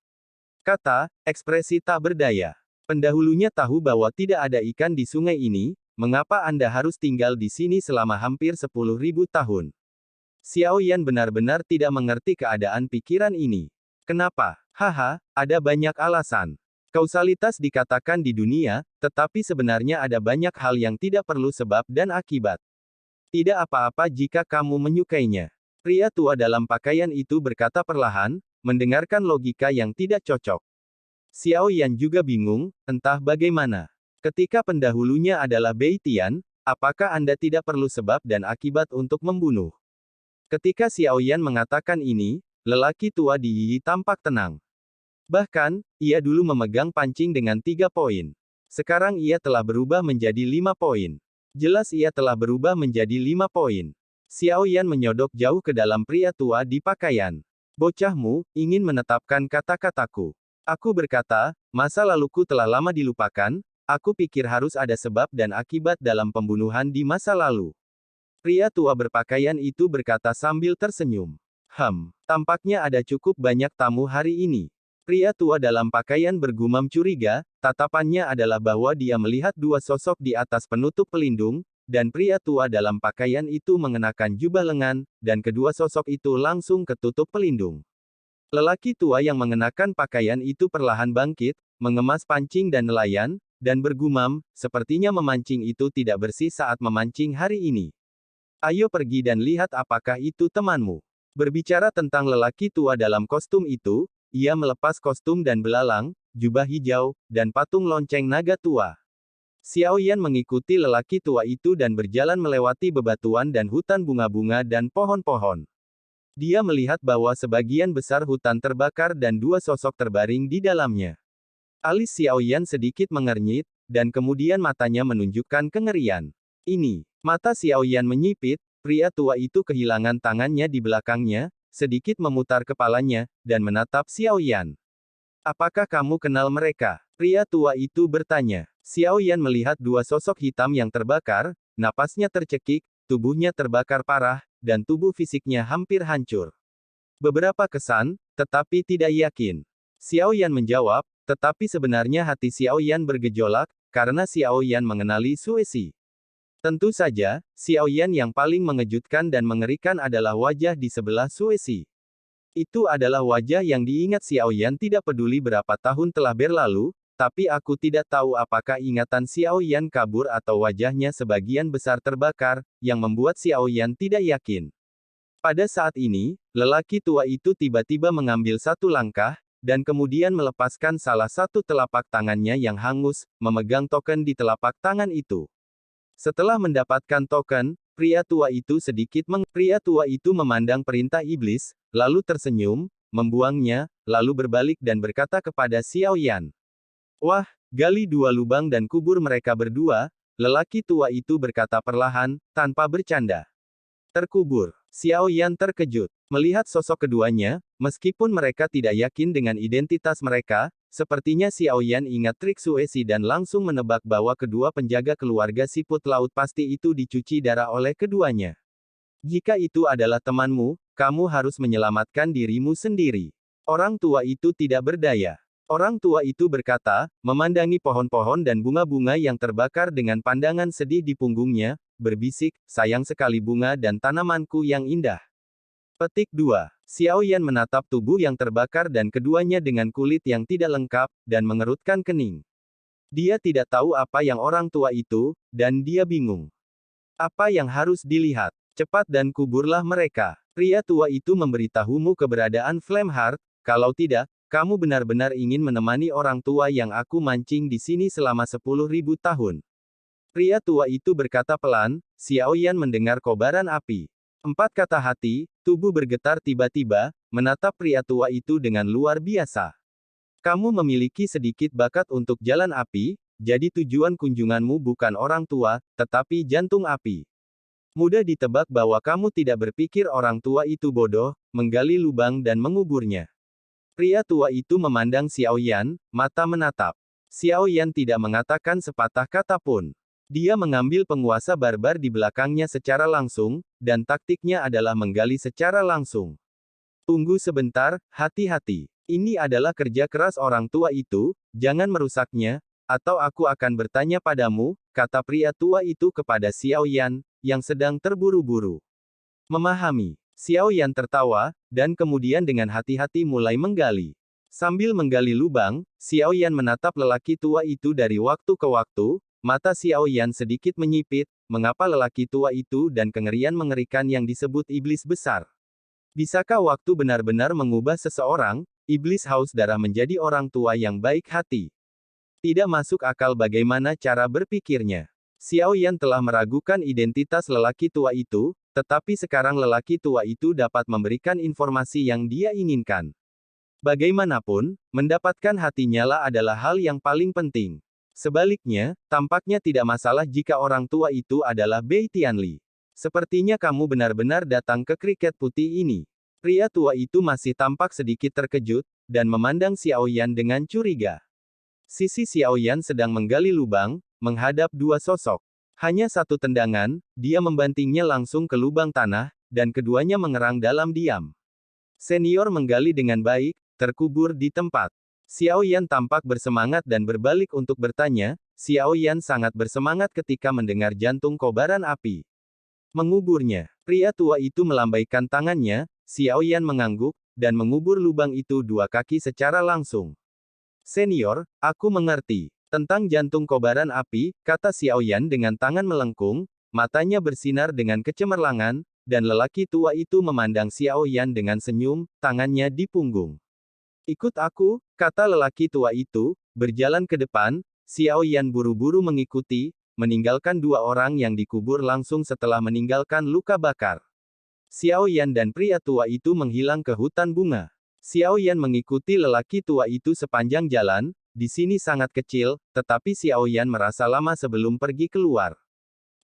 Kata, ekspresi tak berdaya. Pendahulunya tahu bahwa tidak ada ikan di sungai ini, mengapa Anda harus tinggal di sini selama hampir 10.000 tahun? Xiao Yan benar-benar tidak mengerti keadaan pikiran ini. Kenapa? Haha, ada banyak alasan. Kausalitas dikatakan di dunia, tetapi sebenarnya ada banyak hal yang tidak perlu sebab dan akibat. Tidak apa-apa jika kamu menyukainya. Pria tua dalam pakaian itu berkata perlahan, mendengarkan logika yang tidak cocok. Xiao Yan juga bingung, entah bagaimana. Ketika pendahulunya adalah Beitian, apakah Anda tidak perlu sebab dan akibat untuk membunuh? Ketika Xiao Yan mengatakan ini, lelaki tua di Yi tampak tenang. Bahkan, ia dulu memegang pancing dengan 3 poin. Sekarang ia telah berubah menjadi 5 poin. Jelas ia telah berubah menjadi 5 poin. Xiao Yan menyodok jauh ke dalam pria tua di pakaian. Bocahmu, ingin menetapkan kata-kataku. Aku berkata, masa laluku telah lama dilupakan, aku pikir harus ada sebab dan akibat dalam pembunuhan di masa lalu. Pria tua berpakaian itu berkata sambil tersenyum. Tampaknya ada cukup banyak tamu hari ini. Pria tua dalam pakaian bergumam curiga, tatapannya adalah bahwa dia melihat 2 sosok di atas penutup pelindung, dan pria tua dalam pakaian itu mengenakan jubah lengan, dan kedua sosok itu langsung ketutup pelindung. Lelaki tua yang mengenakan pakaian itu perlahan bangkit, mengemas pancing dan nelayan, dan bergumam, sepertinya memancing itu tidak bersih saat memancing hari ini. Ayo pergi dan lihat apakah itu temanmu. Berbicara tentang lelaki tua dalam kostum itu, ia melepas kostum dan belalang, jubah hijau, dan patung lonceng naga tua. Xiao Yan mengikuti lelaki tua itu dan berjalan melewati bebatuan dan hutan bunga-bunga dan pohon-pohon. Dia melihat bahwa sebagian besar hutan terbakar dan 2 sosok terbaring di dalamnya. Alis Xiao Yan sedikit mengernyit, dan kemudian matanya menunjukkan kengerian. Ini, mata Xiao Yan menyipit, pria tua itu kehilangan tangannya di belakangnya, sedikit memutar kepalanya, dan menatap Xiao Yan. Apakah kamu kenal mereka? Pria tua itu bertanya. Xiao Yan melihat 2 sosok hitam yang terbakar, napasnya tercekik, tubuhnya terbakar parah, dan tubuh fisiknya hampir hancur. Beberapa kesan, tetapi tidak yakin. Xiao Yan menjawab, tetapi sebenarnya hati Xiao Yan bergejolak, karena Xiao Yan mengenali Suesi. Tentu saja, Xiao Yan yang paling mengejutkan dan mengerikan adalah wajah di sebelah Suesi. Itu adalah wajah yang diingat Xiao Yan tidak peduli berapa tahun telah berlalu, tapi aku tidak tahu apakah ingatan Xiao Yan kabur atau wajahnya sebagian besar terbakar, yang membuat Xiao Yan tidak yakin. Pada saat ini, lelaki tua itu tiba-tiba mengambil satu langkah, dan kemudian melepaskan salah satu telapak tangannya yang hangus, memegang token di telapak tangan itu. Setelah mendapatkan token, pria tua itu Pria tua itu memandang perintah iblis, lalu tersenyum, membuangnya, lalu berbalik dan berkata kepada Xiao Yan. Wah, gali 2 lubang dan kubur mereka berdua, lelaki tua itu berkata perlahan, tanpa bercanda. Terkubur. Xiao Yan terkejut. Melihat sosok keduanya, meskipun mereka tidak yakin dengan identitas mereka, sepertinya Xiao Yan ingat trik Suesi dan langsung menebak bahwa kedua penjaga keluarga siput laut pasti itu dicuci darah oleh keduanya. Jika itu adalah temanmu, kamu harus menyelamatkan dirimu sendiri. Orang tua itu tidak berdaya. Orang tua itu berkata, memandangi pohon-pohon dan bunga-bunga yang terbakar dengan pandangan sedih di punggungnya, berbisik, sayang sekali bunga dan tanamanku yang indah. Petik 2. Xiao Yan menatap tubuh yang terbakar dan keduanya dengan kulit yang tidak lengkap, dan mengerutkan kening. Dia tidak tahu apa yang orang tua itu, dan dia bingung. Apa yang harus dilihat? Cepat dan kuburlah mereka. Pria tua itu memberitahumu keberadaan Flameheart, kalau tidak, kamu benar-benar ingin menemani orang tua yang aku mancing di sini selama 10.000 tahun. Pria tua itu berkata pelan, Xiao Yan mendengar kobaran api. 4 kata hati, tubuh bergetar tiba-tiba, menatap pria tua itu dengan luar biasa. Kamu memiliki sedikit bakat untuk jalan api, jadi tujuan kunjunganmu bukan orang tua, tetapi jantung api. Mudah ditebak bahwa kamu tidak berpikir orang tua itu bodoh, menggali lubang dan menguburnya. Pria tua itu memandang Xiao Yan, mata menatap. Xiao Yan tidak mengatakan sepatah kata pun. Dia mengambil penguasa barbar di belakangnya secara langsung, dan taktiknya adalah menggali secara langsung. Tunggu sebentar, hati-hati. Ini adalah kerja keras orang tua itu, jangan merusaknya, atau aku akan bertanya padamu, kata pria tua itu kepada Xiao Yan, yang sedang terburu-buru. Memahami. Xiao Yan tertawa, dan kemudian dengan hati-hati mulai menggali. Sambil menggali lubang, Xiao Yan menatap lelaki tua itu dari waktu ke waktu, mata Xiao Yan sedikit menyipit, mengapa lelaki tua itu dan kengerian mengerikan yang disebut iblis besar. Bisakah waktu benar-benar mengubah seseorang, iblis haus darah menjadi orang tua yang baik hati? Tidak masuk akal bagaimana cara berpikirnya. Xiao Yan telah meragukan identitas lelaki tua itu, tetapi sekarang lelaki tua itu dapat memberikan informasi yang dia inginkan. Bagaimanapun, mendapatkan hatinya lah adalah hal yang paling penting. Sebaliknya, tampaknya tidak masalah jika orang tua itu adalah Bei Tianli. Sepertinya kamu benar-benar datang ke kriket putih ini. Pria tua itu masih tampak sedikit terkejut, dan memandang Xiao Yan dengan curiga. Sisi Xiao Yan sedang menggali lubang, menghadap 2 sosok. Hanya 1 tendangan, dia membantingnya langsung ke lubang tanah, dan keduanya mengerang dalam diam. Senior menggali dengan baik, terkubur di tempat. Xiao Yan tampak bersemangat dan berbalik untuk bertanya, Xiao Yan sangat bersemangat ketika mendengar jantung kobaran api. Menguburnya. Pria tua itu melambaikan tangannya, Xiao Yan mengangguk, dan mengubur lubang itu 2 kaki secara langsung. Senior, aku mengerti. Tentang jantung kobaran api, kata Xiao Yan dengan tangan melengkung, matanya bersinar dengan kecemerlangan, dan lelaki tua itu memandang Xiao Yan dengan senyum, tangannya di punggung. Ikut aku, kata lelaki tua itu, berjalan ke depan, Xiao Yan buru-buru mengikuti, meninggalkan 2 orang yang dikubur langsung setelah meninggalkan luka bakar. Xiao Yan dan pria tua itu menghilang ke hutan bunga. Xiao Yan mengikuti lelaki tua itu sepanjang jalan, di sini sangat kecil, tetapi Xiao Yan merasa lama sebelum pergi keluar.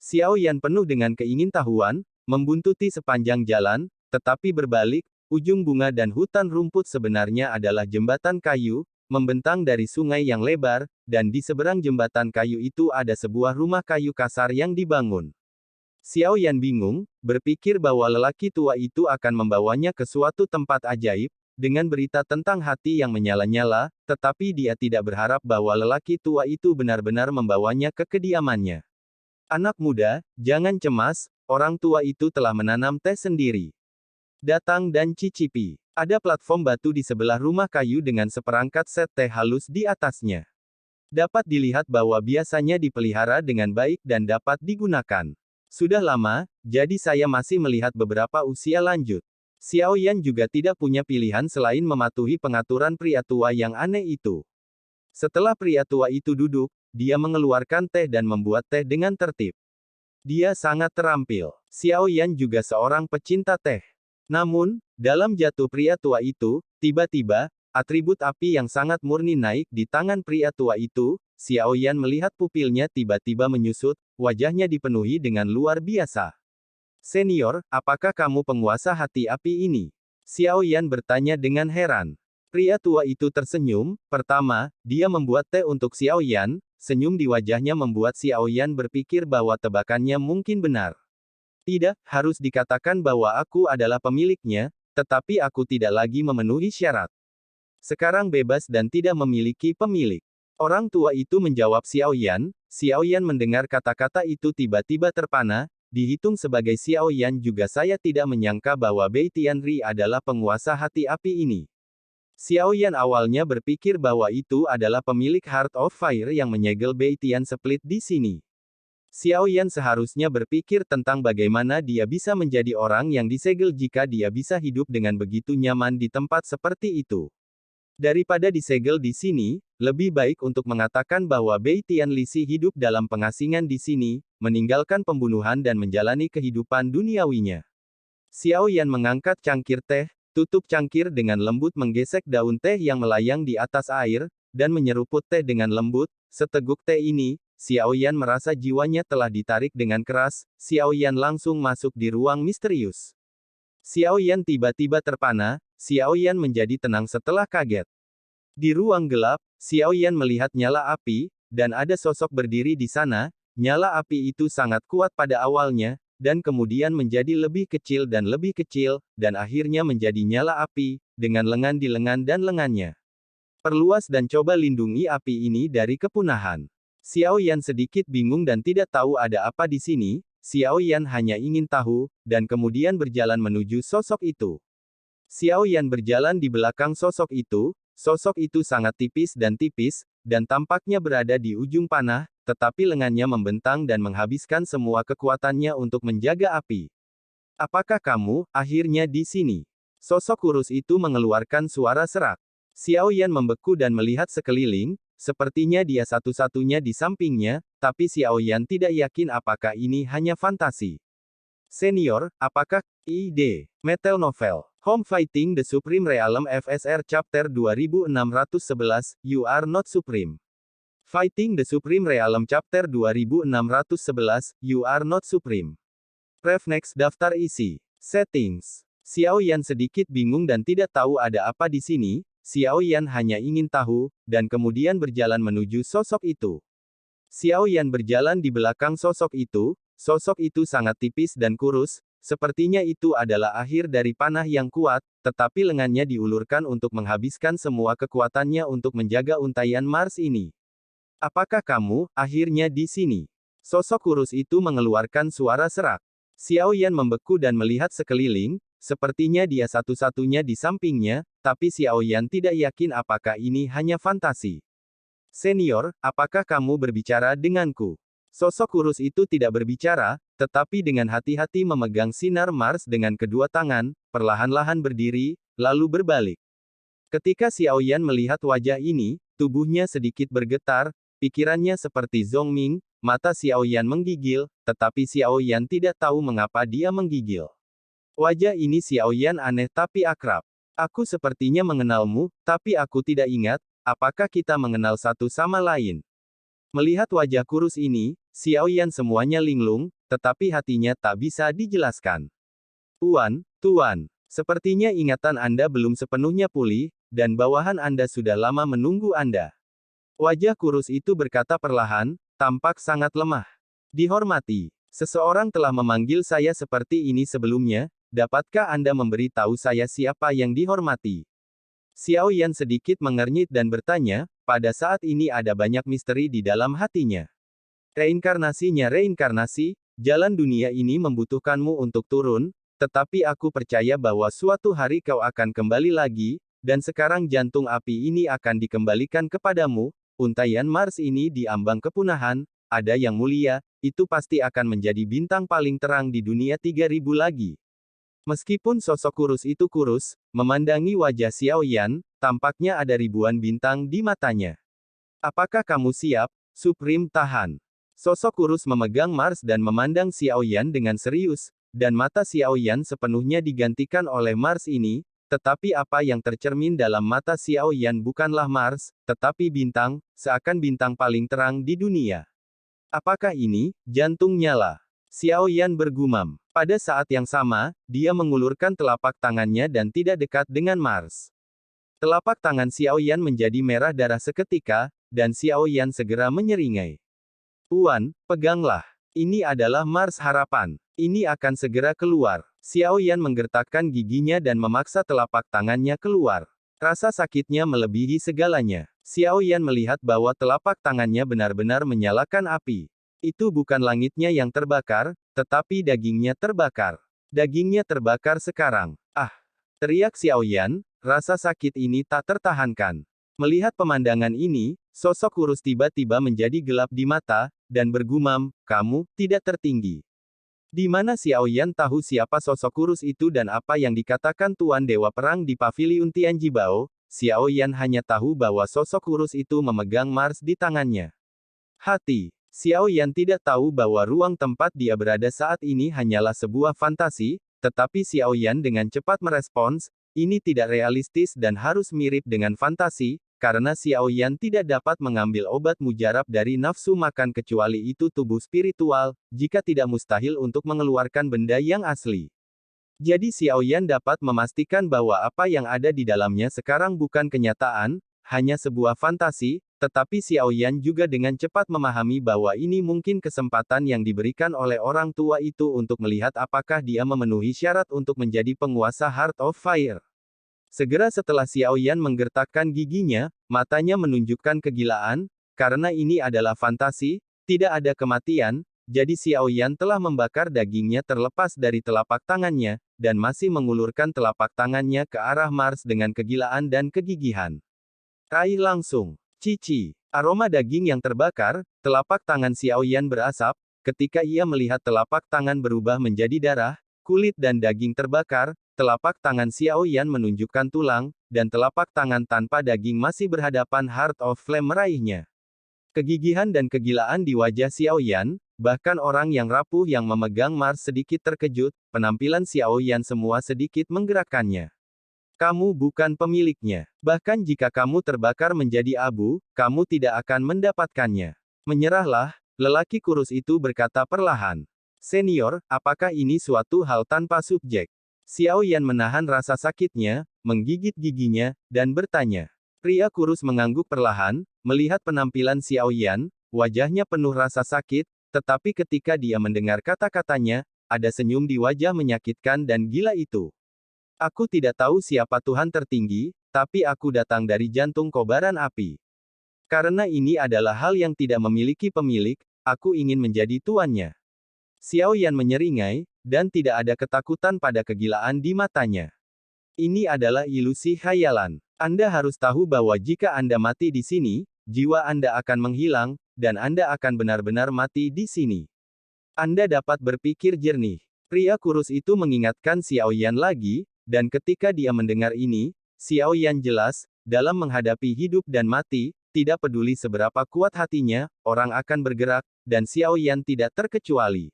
Xiao Yan penuh dengan keingintahuan, membuntuti sepanjang jalan, tetapi berbalik, ujung bunga dan hutan rumput sebenarnya adalah jembatan kayu, membentang dari sungai yang lebar, dan di seberang jembatan kayu itu ada sebuah rumah kayu kasar yang dibangun. Xiao Yan bingung, berpikir bahwa lelaki tua itu akan membawanya ke suatu tempat ajaib, dengan berita tentang hati yang menyala-nyala, tetapi dia tidak berharap bahwa lelaki tua itu benar-benar membawanya ke kediamannya. Anak muda, jangan cemas, orang tua itu telah menanam teh sendiri. Datang dan cicipi. Ada platform batu di sebelah rumah kayu dengan seperangkat set teh halus di atasnya. Dapat dilihat bahwa biasanya dipelihara dengan baik dan dapat digunakan. Sudah lama, jadi saya masih melihat beberapa usia lanjut. Xiao Yan juga tidak punya pilihan selain mematuhi pengaturan pria tua yang aneh itu. Setelah pria tua itu duduk, dia mengeluarkan teh dan membuat teh dengan tertib. Dia sangat terampil. Xiao Yan juga seorang pecinta teh. Namun, dalam jatuh pria tua itu, tiba-tiba, atribut api yang sangat murni naik di tangan pria tua itu. Xiao Yan melihat pupilnya tiba-tiba menyusut, wajahnya dipenuhi dengan luar biasa. Senior, apakah kamu penguasa hati api ini? Xiao Yan bertanya dengan heran. Pria tua itu tersenyum. Pertama, dia membuat teh untuk Xiao Yan. Senyum di wajahnya membuat Xiao Yan berpikir bahwa tebakannya mungkin benar. Tidak, harus dikatakan bahwa aku adalah pemiliknya, tetapi aku tidak lagi memenuhi syarat. Sekarang bebas dan tidak memiliki pemilik. Orang tua itu menjawab Xiao Yan. Xiao Yan mendengar kata-kata itu tiba-tiba terpana. Dihitung sebagai Xiao Yan juga saya tidak menyangka bahwa Bei Tianri adalah penguasa hati api ini. Xiao Yan awalnya berpikir bahwa itu adalah pemilik Heart of Fire yang menyegel Bei Tian Split di sini. Xiao Yan seharusnya berpikir tentang bagaimana dia bisa menjadi orang yang disegel jika dia bisa hidup dengan begitu nyaman di tempat seperti itu. Daripada disegel di sini, lebih baik untuk mengatakan bahwa Bei Tian Lisi hidup dalam pengasingan di sini, meninggalkan pembunuhan dan menjalani kehidupan duniawinya. Xiao Yan mengangkat cangkir teh, tutup cangkir dengan lembut menggesek daun teh yang melayang di atas air, dan menyeruput teh dengan lembut. Seteguk teh ini, Xiao Yan merasa jiwanya telah ditarik dengan keras. Xiao Yan langsung masuk di ruang misterius. Xiao Yan tiba-tiba terpana. Xiao Yan menjadi tenang setelah kaget. Di ruang gelap, Xiao Yan melihat nyala api, dan ada sosok berdiri di sana. Nyala api itu sangat kuat pada awalnya, dan kemudian menjadi lebih kecil, dan akhirnya menjadi nyala api, dengan lengan di lengan dan lengannya. Perluas dan coba lindungi api ini dari kepunahan. Xiao Yan sedikit bingung dan tidak tahu ada apa di sini. Xiao Yan hanya ingin tahu, dan kemudian berjalan menuju sosok itu. Xiao Yan berjalan di belakang sosok itu sangat tipis, dan tampaknya berada di ujung panah, tetapi lengannya membentang dan menghabiskan semua kekuatannya untuk menjaga api. Apakah kamu, akhirnya di sini? Sosok kurus itu mengeluarkan suara serak. Xiao Yan membeku dan melihat sekeliling, sepertinya dia satu-satunya di sampingnya, tapi Xiao Yan tidak yakin apakah ini hanya fantasi. Senior, apakah ide Metal Novel Home Fighting the Supreme Realm FSR Chapter 2611 You Are Not Supreme. Fighting the Supreme Realm Chapter 2611 You Are Not Supreme. Prefnex daftar isi. Settings. Xiao Yan sedikit bingung dan tidak tahu ada apa di sini. Xiao Yan hanya ingin tahu, dan kemudian berjalan menuju sosok itu. Xiao Yan berjalan di belakang sosok itu sangat tipis dan kurus, sepertinya itu adalah akhir dari panah yang kuat, tetapi lengannya diulurkan untuk menghabiskan semua kekuatannya untuk menjaga untaian Mars ini. Apakah kamu, akhirnya di sini? Sosok kurus itu mengeluarkan suara serak. Xiao Yan membeku dan melihat sekeliling, sepertinya dia satu-satunya di sampingnya, tapi Xiao Yan tidak yakin apakah ini hanya fantasi. Senior, apakah kamu berbicara denganku? Sosok kurus itu tidak berbicara, tetapi dengan hati-hati memegang sinar Mars dengan kedua tangan, perlahan-lahan berdiri, lalu berbalik. Ketika Xiao Yan melihat wajah ini, tubuhnya sedikit bergetar, pikirannya seperti Zhongming, mata Xiao Yan menggigil, tetapi Xiao Yan tidak tahu mengapa dia menggigil. Wajah ini Xiao Yan aneh tapi akrab. Aku sepertinya mengenalmu, tapi aku tidak ingat, apakah kita mengenal satu sama lain. Melihat wajah kurus ini, Xiao Yan semuanya linglung, tetapi hatinya tak bisa dijelaskan. Tuan, sepertinya ingatan Anda belum sepenuhnya pulih, dan bawahan Anda sudah lama menunggu Anda. Wajah kurus itu berkata perlahan, tampak sangat lemah. Dihormati, seseorang telah memanggil saya seperti ini sebelumnya, dapatkah Anda memberitahu saya siapa yang dihormati? Xiao Yan sedikit mengernyit dan bertanya, pada saat ini ada banyak misteri di dalam hatinya. Reinkarnasi, jalan dunia ini membutuhkanmu untuk turun, tetapi aku percaya bahwa suatu hari kau akan kembali lagi, dan sekarang jantung api ini akan dikembalikan kepadamu, untaian Mars ini diambang kepunahan, ada yang mulia, itu pasti akan menjadi bintang paling terang di dunia 3000 lagi. Meskipun sosok kurus itu kurus, memandangi wajah Xiao Yan, tampaknya ada ribuan bintang di matanya. Apakah kamu siap, Supreme Tahan? Sosok kurus memegang Mars dan memandang Xiao Yan dengan serius, dan mata Xiao Yan sepenuhnya digantikan oleh Mars ini, tetapi apa yang tercermin dalam mata Xiao Yan bukanlah Mars, tetapi bintang, seakan bintang paling terang di dunia. Apakah ini? Jantung nyala. Xiao Yan bergumam. Pada saat yang sama, dia mengulurkan telapak tangannya dan tidak dekat dengan Mars. Telapak tangan Xiao Yan menjadi merah darah seketika, dan Xiao Yan segera menyeringai. Tuan, peganglah. Ini adalah Mars harapan. Ini akan segera keluar. Xiao Yan menggertakkan giginya dan memaksa telapak tangannya keluar. Rasa sakitnya melebihi segalanya. Xiao Yan melihat bahwa telapak tangannya benar-benar menyalakan api. Itu bukan langitnya yang terbakar, tetapi dagingnya terbakar. Dagingnya terbakar sekarang. Ah! Teriak Xiao Yan, rasa sakit ini tak tertahankan. Melihat pemandangan ini, sosok kurus tiba-tiba menjadi gelap di mata, dan bergumam, kamu, tidak tertinggi. Di mana Xiao Yan tahu siapa sosok kurus itu dan apa yang dikatakan Tuan Dewa Perang di Paviliun Tianjibao, Xiao Yan hanya tahu bahwa sosok kurus itu memegang Mars di tangannya. Hati. Xiao Yan tidak tahu bahwa ruang tempat dia berada saat ini hanyalah sebuah fantasi, tetapi Xiao Yan dengan cepat merespons, ini tidak realistis dan harus mirip dengan fantasi, karena Xiao Yan tidak dapat mengambil obat mujarab dari nafsu makan kecuali itu tubuh spiritual, jika tidak mustahil untuk mengeluarkan benda yang asli. Jadi Xiao Yan dapat memastikan bahwa apa yang ada di dalamnya sekarang bukan kenyataan, hanya sebuah fantasi, tetapi Xiao Yan juga dengan cepat memahami bahwa ini mungkin kesempatan yang diberikan oleh orang tua itu untuk melihat apakah dia memenuhi syarat untuk menjadi penguasa Heart of Fire. Segera setelah Xiao Yan menggertakkan giginya, matanya menunjukkan kegilaan, karena ini adalah fantasi, tidak ada kematian, jadi Xiao Yan telah membakar dagingnya terlepas dari telapak tangannya, dan masih mengulurkan telapak tangannya ke arah Mars dengan kegilaan dan kegigihan. Raih langsung. Cici. Aroma daging yang terbakar, telapak tangan Xiao Yan berasap, ketika ia melihat telapak tangan berubah menjadi darah, kulit dan daging terbakar, telapak tangan Xiao Yan menunjukkan tulang, dan telapak tangan tanpa daging masih berhadapan Heart of Flame meraihnya. Kegigihan dan kegilaan di wajah Xiao Yan, bahkan orang yang rapuh yang memegang Mars sedikit terkejut, penampilan Xiao Yan semua sedikit menggerakkannya. Kamu bukan pemiliknya. Bahkan jika kamu terbakar menjadi abu, kamu tidak akan mendapatkannya. Menyerahlah, lelaki kurus itu berkata perlahan. Senior, apakah ini suatu hal tanpa subjek? Xiao Yan menahan rasa sakitnya, menggigit giginya, dan bertanya. Pria kurus mengangguk perlahan, melihat penampilan Xiao Yan, wajahnya penuh rasa sakit, tetapi ketika dia mendengar kata-katanya, ada senyum di wajah menyakitkan dan gila itu. Aku tidak tahu siapa Tuhan tertinggi, tapi aku datang dari jantung kobaran api. Karena ini adalah hal yang tidak memiliki pemilik, aku ingin menjadi tuannya. Xiao Yan menyeringai, dan tidak ada ketakutan pada kegilaan di matanya. Ini adalah ilusi khayalan. Anda harus tahu bahwa jika Anda mati di sini, jiwa Anda akan menghilang, dan Anda akan benar-benar mati di sini. Anda dapat berpikir jernih. Pria kurus itu mengingatkan Xiao Yan lagi, dan ketika dia mendengar ini, Xiao Yan jelas, dalam menghadapi hidup dan mati, tidak peduli seberapa kuat hatinya, orang akan bergerak, dan Xiao Yan tidak terkecuali.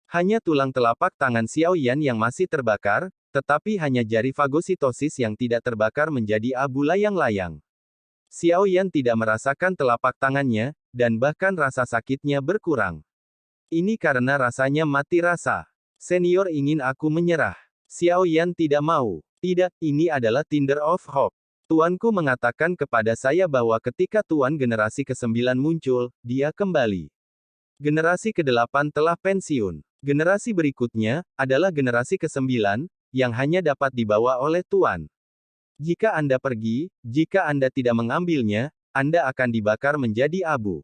Hanya tulang telapak tangan Xiao Yan yang masih terbakar, tetapi hanya jari fagositosis yang tidak terbakar menjadi abu layang-layang. Xiao Yan tidak merasakan telapak tangannya, dan bahkan rasa sakitnya berkurang. Ini karena rasanya mati rasa. Senior ingin aku menyerah. Xiao Yan tidak mau. Tidak, ini adalah Tinder of Hope. Tuanku mengatakan kepada saya bahwa ketika Tuan generasi ke-9 muncul, dia kembali. Generasi ke-8 telah pensiun. Generasi berikutnya, adalah generasi ke-9, yang hanya dapat dibawa oleh Tuan. Jika Anda pergi, jika Anda tidak mengambilnya, Anda akan dibakar menjadi abu.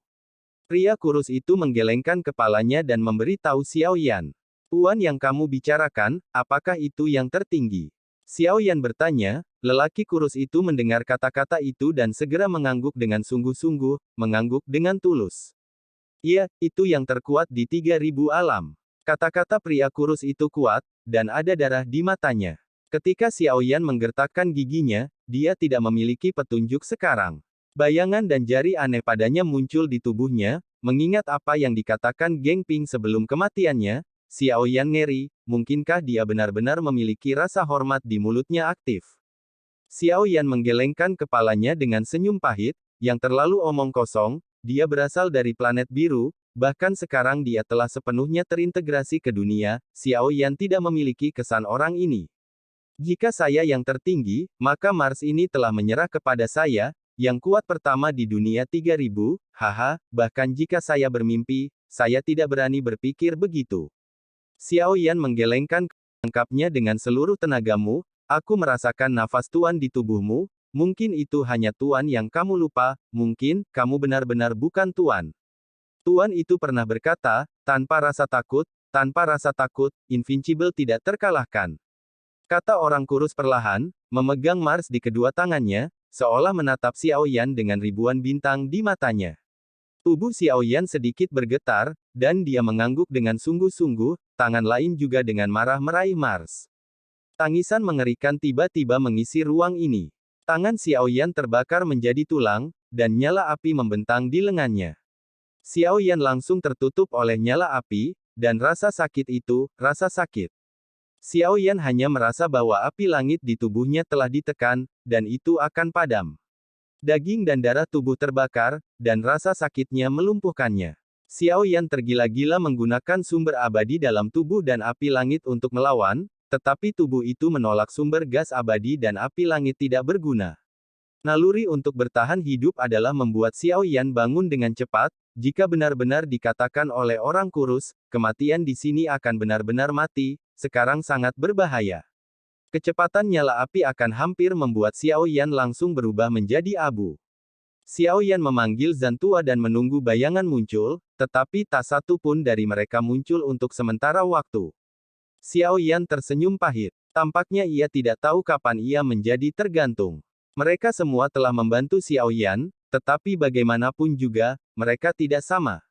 Pria kurus itu menggelengkan kepalanya dan memberitahu Xiao Yan. Tuan yang kamu bicarakan, apakah itu yang tertinggi? Xiao Yan bertanya, lelaki kurus itu mendengar kata-kata itu dan segera mengangguk dengan sungguh-sungguh, mengangguk dengan tulus. Iya, itu yang terkuat di 3000 alam. Kata-kata pria kurus itu kuat, dan ada darah di matanya. Ketika Xiao Yan menggertakkan giginya, dia tidak memiliki petunjuk sekarang. Bayangan dan jari aneh padanya muncul di tubuhnya, mengingat apa yang dikatakan Geng Ping sebelum kematiannya. Xiao Yan ngeri, mungkinkah dia benar-benar memiliki rasa hormat di mulutnya aktif. Xiao Yan menggelengkan kepalanya dengan senyum pahit, yang terlalu omong kosong, dia berasal dari planet biru, bahkan sekarang dia telah sepenuhnya terintegrasi ke dunia, Xiao Yan tidak memiliki kesan orang ini. Jika saya yang tertinggi, maka Mars ini telah menyerah kepada saya, yang kuat pertama di dunia 3000, haha, bahkan jika saya bermimpi, saya tidak berani berpikir begitu. Xiao Yan menggelengkan lengkapnya dengan seluruh tenagamu, aku merasakan nafas Tuan di tubuhmu, mungkin itu hanya Tuan yang kamu lupa, mungkin, kamu benar-benar bukan Tuan. Tuan itu pernah berkata, tanpa rasa takut, Invincible tidak terkalahkan. Kata orang kurus perlahan, memegang Mars di kedua tangannya, seolah menatap Xiao Yan dengan ribuan bintang di matanya. Tubuh Xiao Yan sedikit bergetar, dan dia mengangguk dengan sungguh-sungguh, tangan lain juga dengan marah meraih Mars. Tangisan mengerikan tiba-tiba mengisi ruang ini. Tangan Xiao Yan terbakar menjadi tulang, dan nyala api membentang di lengannya. Xiao Yan langsung tertutup oleh nyala api, dan rasa sakit itu, rasa sakit. Xiao Yan hanya merasa bahwa api langit di tubuhnya telah ditekan, dan itu akan padam. Daging dan darah tubuh terbakar, dan rasa sakitnya melumpuhkannya. Xiao Yan tergila-gila menggunakan sumber abadi dalam tubuh dan api langit untuk melawan, tetapi tubuh itu menolak sumber gas abadi dan api langit tidak berguna. Naluri untuk bertahan hidup adalah membuat Xiao Yan bangun dengan cepat, jika benar-benar dikatakan oleh orang kurus, kematian di sini akan benar-benar mati, sekarang sangat berbahaya. Kecepatan nyala api akan hampir membuat Xiao Yan langsung berubah menjadi abu. Xiao Yan memanggil Zantua dan menunggu bayangan muncul, tetapi tak satu pun dari mereka muncul untuk sementara waktu. Xiao Yan tersenyum pahit. Tampaknya ia tidak tahu kapan ia menjadi tergantung. Mereka semua telah membantu Xiao Yan, tetapi bagaimanapun juga, mereka tidak sama.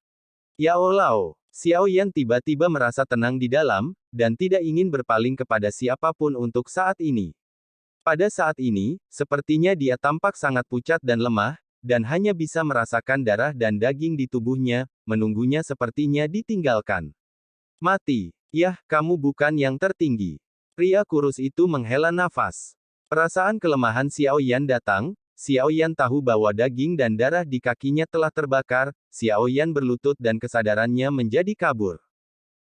Yao Lao. Xiao Yan tiba-tiba merasa tenang di dalam, dan tidak ingin berpaling kepada siapapun untuk saat ini. Pada saat ini, sepertinya dia tampak sangat pucat dan lemah, dan hanya bisa merasakan darah dan daging di tubuhnya, menunggunya sepertinya ditinggalkan. Mati. Yah, kamu bukan yang tertinggi. Pria kurus itu menghela nafas. Perasaan kelemahan Xiao Yan datang, Xiao Yan tahu bahwa daging dan darah di kakinya telah terbakar, Xiao Yan berlutut dan kesadarannya menjadi kabur.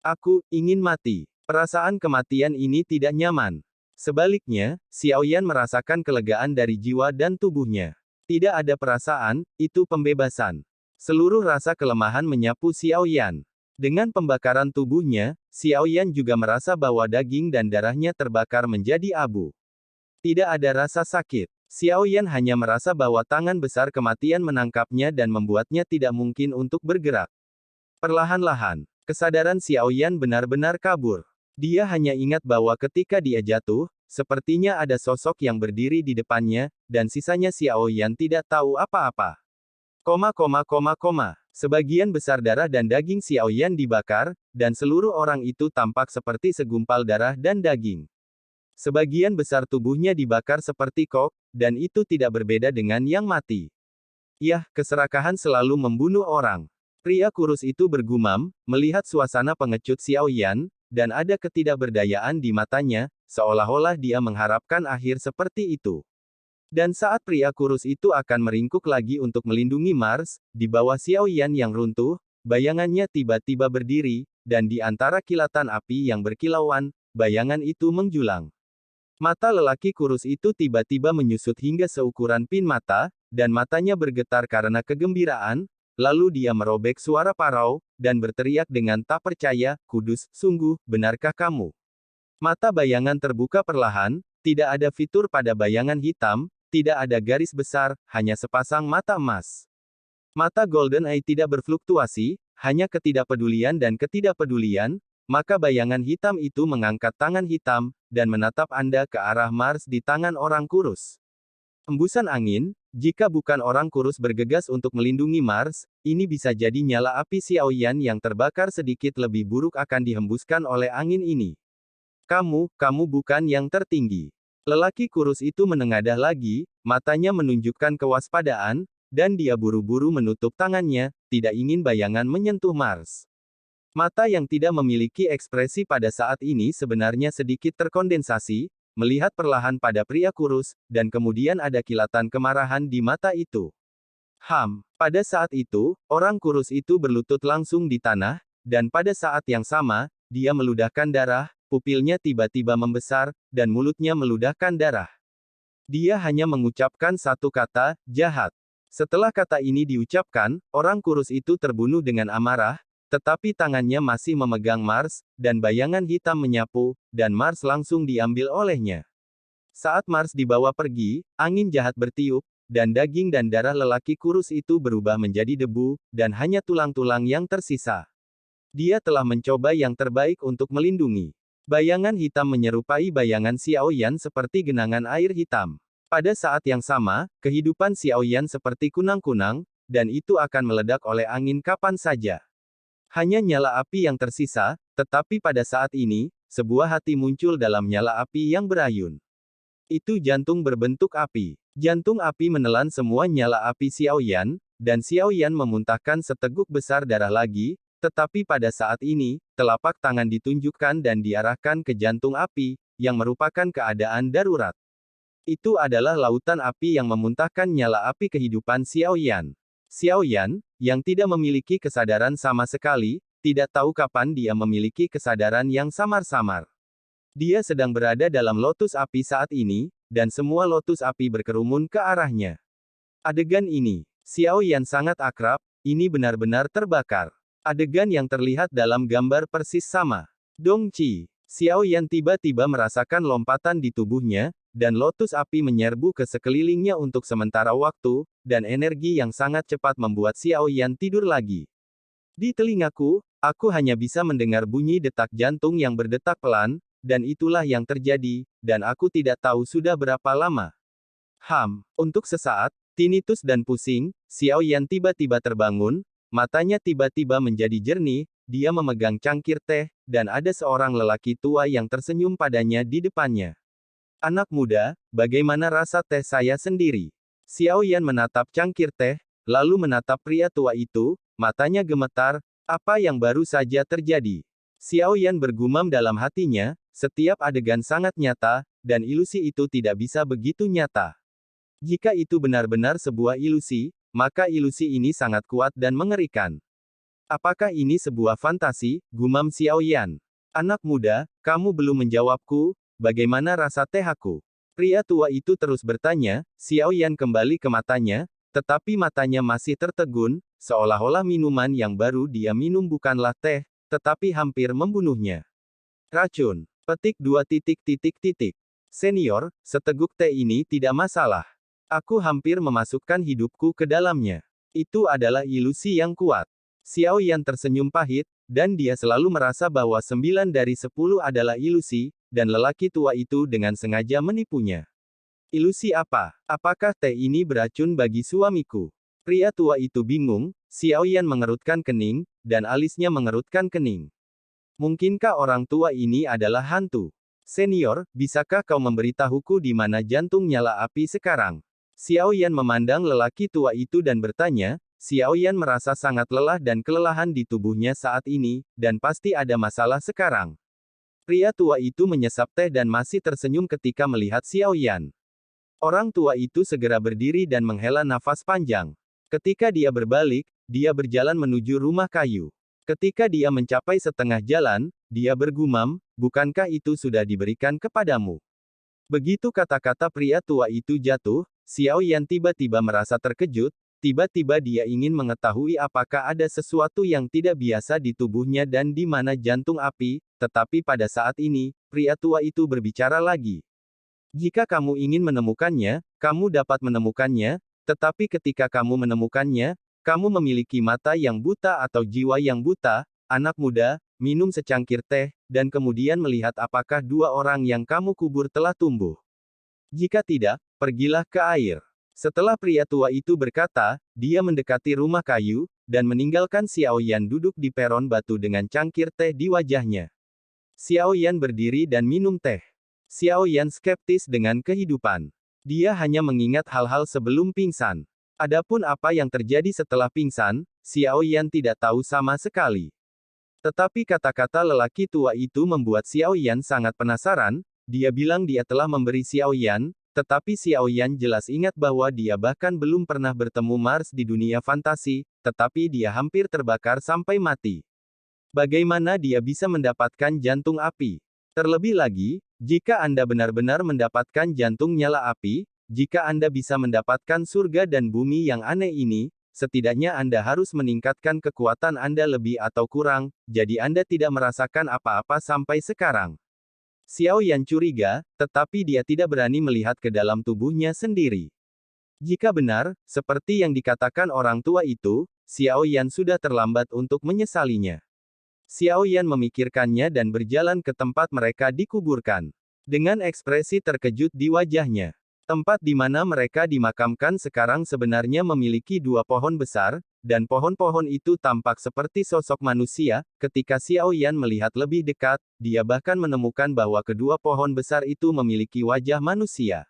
Aku ingin mati. Perasaan kematian ini tidak nyaman. Sebaliknya, Xiao Yan merasakan kelegaan dari jiwa dan tubuhnya. Tidak ada perasaan, itu pembebasan. Seluruh rasa kelemahan menyapu Xiao Yan. Dengan pembakaran tubuhnya, Xiao Yan juga merasa bahwa daging dan darahnya terbakar menjadi abu. Tidak ada rasa sakit. Xiao Yan hanya merasa bahwa tangan besar kematian menangkapnya dan membuatnya tidak mungkin untuk bergerak. Perlahan-lahan, kesadaran Xiao Yan benar-benar kabur. Dia hanya ingat bahwa ketika dia jatuh, sepertinya ada sosok yang berdiri di depannya, dan sisanya Xiao Yan tidak tahu apa-apa. Sebagian besar darah dan daging Xiao Yan dibakar, dan seluruh orang itu tampak seperti segumpal darah dan daging. Sebagian besar tubuhnya dibakar seperti kok, dan itu tidak berbeda dengan yang mati. Yah, keserakahan selalu membunuh orang. Pria kurus itu bergumam, melihat suasana pengecut Xiao Yan, dan ada ketidakberdayaan di matanya, seolah-olah dia mengharapkan akhir seperti itu. Dan saat pria kurus itu akan meringkuk lagi untuk melindungi Mars, di bawah Xiao Yan yang runtuh, bayangannya tiba-tiba berdiri, dan di antara kilatan api yang berkilauan, bayangan itu menjulang. Mata lelaki kurus itu tiba-tiba menyusut hingga seukuran pin mata, dan matanya bergetar karena kegembiraan, lalu dia merobek suara parau, dan berteriak dengan tak percaya, Kudus, sungguh, benarkah kamu? Mata bayangan terbuka perlahan, tidak ada fitur pada bayangan hitam, tidak ada garis besar, hanya sepasang mata emas. Mata Golden Eye tidak berfluktuasi, hanya ketidakpedulian dan ketidakpedulian, maka bayangan hitam itu mengangkat tangan hitam, dan menatap Anda ke arah Mars di tangan orang kurus. Embusan angin, jika bukan orang kurus bergegas untuk melindungi Mars, ini bisa jadi nyala api Xiaoyan yang terbakar sedikit lebih buruk akan dihembuskan oleh angin ini. Kamu bukan yang tertinggi. Lelaki kurus itu menengadah lagi, matanya menunjukkan kewaspadaan, dan dia buru-buru menutup tangannya, tidak ingin bayangan menyentuh Mars. Mata yang tidak memiliki ekspresi pada saat ini sebenarnya sedikit terkondensasi, melihat perlahan pada pria kurus, dan kemudian ada kilatan kemarahan di mata itu. Pada saat itu, orang kurus itu berlutut langsung di tanah, dan pada saat yang sama, dia meludahkan darah, pupilnya tiba-tiba membesar, dan mulutnya meludahkan darah. Dia hanya mengucapkan satu kata, jahat. Setelah kata ini diucapkan, orang kurus itu terbunuh dengan amarah, tetapi tangannya masih memegang Mars, dan bayangan hitam menyapu, dan Mars langsung diambil olehnya. Saat Mars dibawa pergi, angin jahat bertiup, dan daging dan darah lelaki kurus itu berubah menjadi debu, dan hanya tulang-tulang yang tersisa. Dia telah mencoba yang terbaik untuk melindungi. Bayangan hitam menyerupai bayangan Xiaoyan seperti genangan air hitam. Pada saat yang sama, kehidupan Xiaoyan seperti kunang-kunang, dan itu akan meledak oleh angin kapan saja. Hanya nyala api yang tersisa, tetapi pada saat ini, sebuah hati muncul dalam nyala api yang berayun. Itu jantung berbentuk api. Jantung api menelan semua nyala api Xiaoyan, dan Xiaoyan memuntahkan seteguk besar darah lagi, tetapi pada saat ini, telapak tangan ditunjukkan dan diarahkan ke jantung api, yang merupakan keadaan darurat. Itu adalah lautan api yang memuntahkan nyala api kehidupan Xiaoyan. Xiaoyan, yang tidak memiliki kesadaran sama sekali, tidak tahu kapan dia memiliki kesadaran yang samar-samar. Dia sedang berada dalam lotus api saat ini, dan semua lotus api berkerumun ke arahnya. Adegan ini, Xiaoyan sangat akrab, ini benar-benar terbakar. Adegan yang terlihat dalam gambar persis sama. Dongqi, Xiaoyan tiba-tiba merasakan lompatan di tubuhnya, dan lotus api menyerbu ke sekelilingnya untuk sementara waktu, dan energi yang sangat cepat membuat Xiaoyan tidur lagi. Di telingaku, aku hanya bisa mendengar bunyi detak jantung yang berdetak pelan, dan itulah yang terjadi, dan aku tidak tahu sudah berapa lama. Untuk sesaat, tinnitus dan pusing, Xiaoyan tiba-tiba terbangun, matanya tiba-tiba menjadi jernih, dia memegang cangkir teh, dan ada seorang lelaki tua yang tersenyum padanya di depannya. Anak muda, bagaimana rasa teh saya sendiri? Xiaoyan menatap cangkir teh, lalu menatap pria tua itu, matanya gemetar, apa yang baru saja terjadi? Xiaoyan bergumam dalam hatinya, setiap adegan sangat nyata, dan ilusi itu tidak bisa begitu nyata. Jika itu benar-benar sebuah ilusi, maka ilusi ini sangat kuat dan mengerikan. Apakah ini sebuah fantasi? Gumam Xiaoyan. Anak muda, kamu belum menjawabku, bagaimana rasa teh aku? Pria tua itu terus bertanya, Xiaoyan kembali ke matanya, tetapi matanya masih tertegun, seolah-olah minuman yang baru dia minum bukanlah teh, tetapi hampir membunuhnya. Racun. Petik 2. Senior, seteguk teh ini tidak masalah. Aku hampir memasukkan hidupku ke dalamnya. Itu adalah ilusi yang kuat. Xiaoyan tersenyum pahit, dan dia selalu merasa bahwa 9 dari 10 adalah ilusi, dan lelaki tua itu dengan sengaja menipunya. Ilusi apa? Apakah teh ini beracun bagi suamiku? Pria tua itu bingung, Xiaoyan mengerutkan kening, dan alisnya mengerutkan kening. Mungkinkah orang tua ini adalah hantu? Senior, bisakah kau memberitahuku di mana jantung nyala api sekarang? Xiaoyan memandang lelaki tua itu dan bertanya, Xiaoyan merasa sangat lelah dan kelelahan di tubuhnya saat ini, dan pasti ada masalah sekarang. Pria tua itu menyesap teh dan masih tersenyum ketika melihat Xiaoyan. Orang tua itu segera berdiri dan menghela nafas panjang. Ketika dia berbalik, dia berjalan menuju rumah kayu. Ketika dia mencapai setengah jalan, dia bergumam, bukankah itu sudah diberikan kepadamu? Begitu kata-kata pria tua itu jatuh, Xiaoyan tiba-tiba merasa terkejut, tiba-tiba dia ingin mengetahui apakah ada sesuatu yang tidak biasa di tubuhnya dan di mana jantung api, tetapi pada saat ini, pria tua itu berbicara lagi. Jika kamu ingin menemukannya, kamu dapat menemukannya, tetapi ketika kamu menemukannya, Kamu memiliki mata yang buta atau jiwa yang buta, anak muda, minum secangkir teh, dan kemudian melihat apakah dua orang yang kamu kubur telah tumbuh. Jika tidak, pergilah ke air. Setelah pria tua itu berkata, dia mendekati rumah kayu, dan meninggalkan Xiao Yan duduk di peron batu dengan cangkir teh di wajahnya. Xiao Yan berdiri dan minum teh. Xiao Yan skeptis dengan kehidupan. Dia hanya mengingat hal-hal sebelum pingsan. Adapun apa yang terjadi setelah pingsan, Xiao Yan tidak tahu sama sekali. Tetapi kata-kata lelaki tua itu membuat Xiao Yan sangat penasaran. Dia bilang dia telah memberi Xiao Yan, tetapi Xiao Yan jelas ingat bahwa dia bahkan belum pernah bertemu Mars di dunia fantasi, tetapi dia hampir terbakar sampai mati. Bagaimana dia bisa mendapatkan jantung api? Terlebih lagi, jika Anda benar-benar mendapatkan jantung nyala api, jika Anda bisa mendapatkan surga dan bumi yang aneh ini, setidaknya Anda harus meningkatkan kekuatan Anda lebih atau kurang, jadi Anda tidak merasakan apa-apa sampai sekarang. Xiao Yan curiga, tetapi dia tidak berani melihat ke dalam tubuhnya sendiri. Jika benar, seperti yang dikatakan orang tua itu, Xiao Yan sudah terlambat untuk menyesalinya. Xiao Yan memikirkannya dan berjalan ke tempat mereka dikuburkan. Dengan ekspresi terkejut di wajahnya. Tempat di mana mereka dimakamkan sekarang sebenarnya memiliki dua pohon besar, dan pohon-pohon itu tampak seperti sosok manusia. Ketika Xiao Yan melihat lebih dekat, dia bahkan menemukan bahwa kedua pohon besar itu memiliki wajah manusia.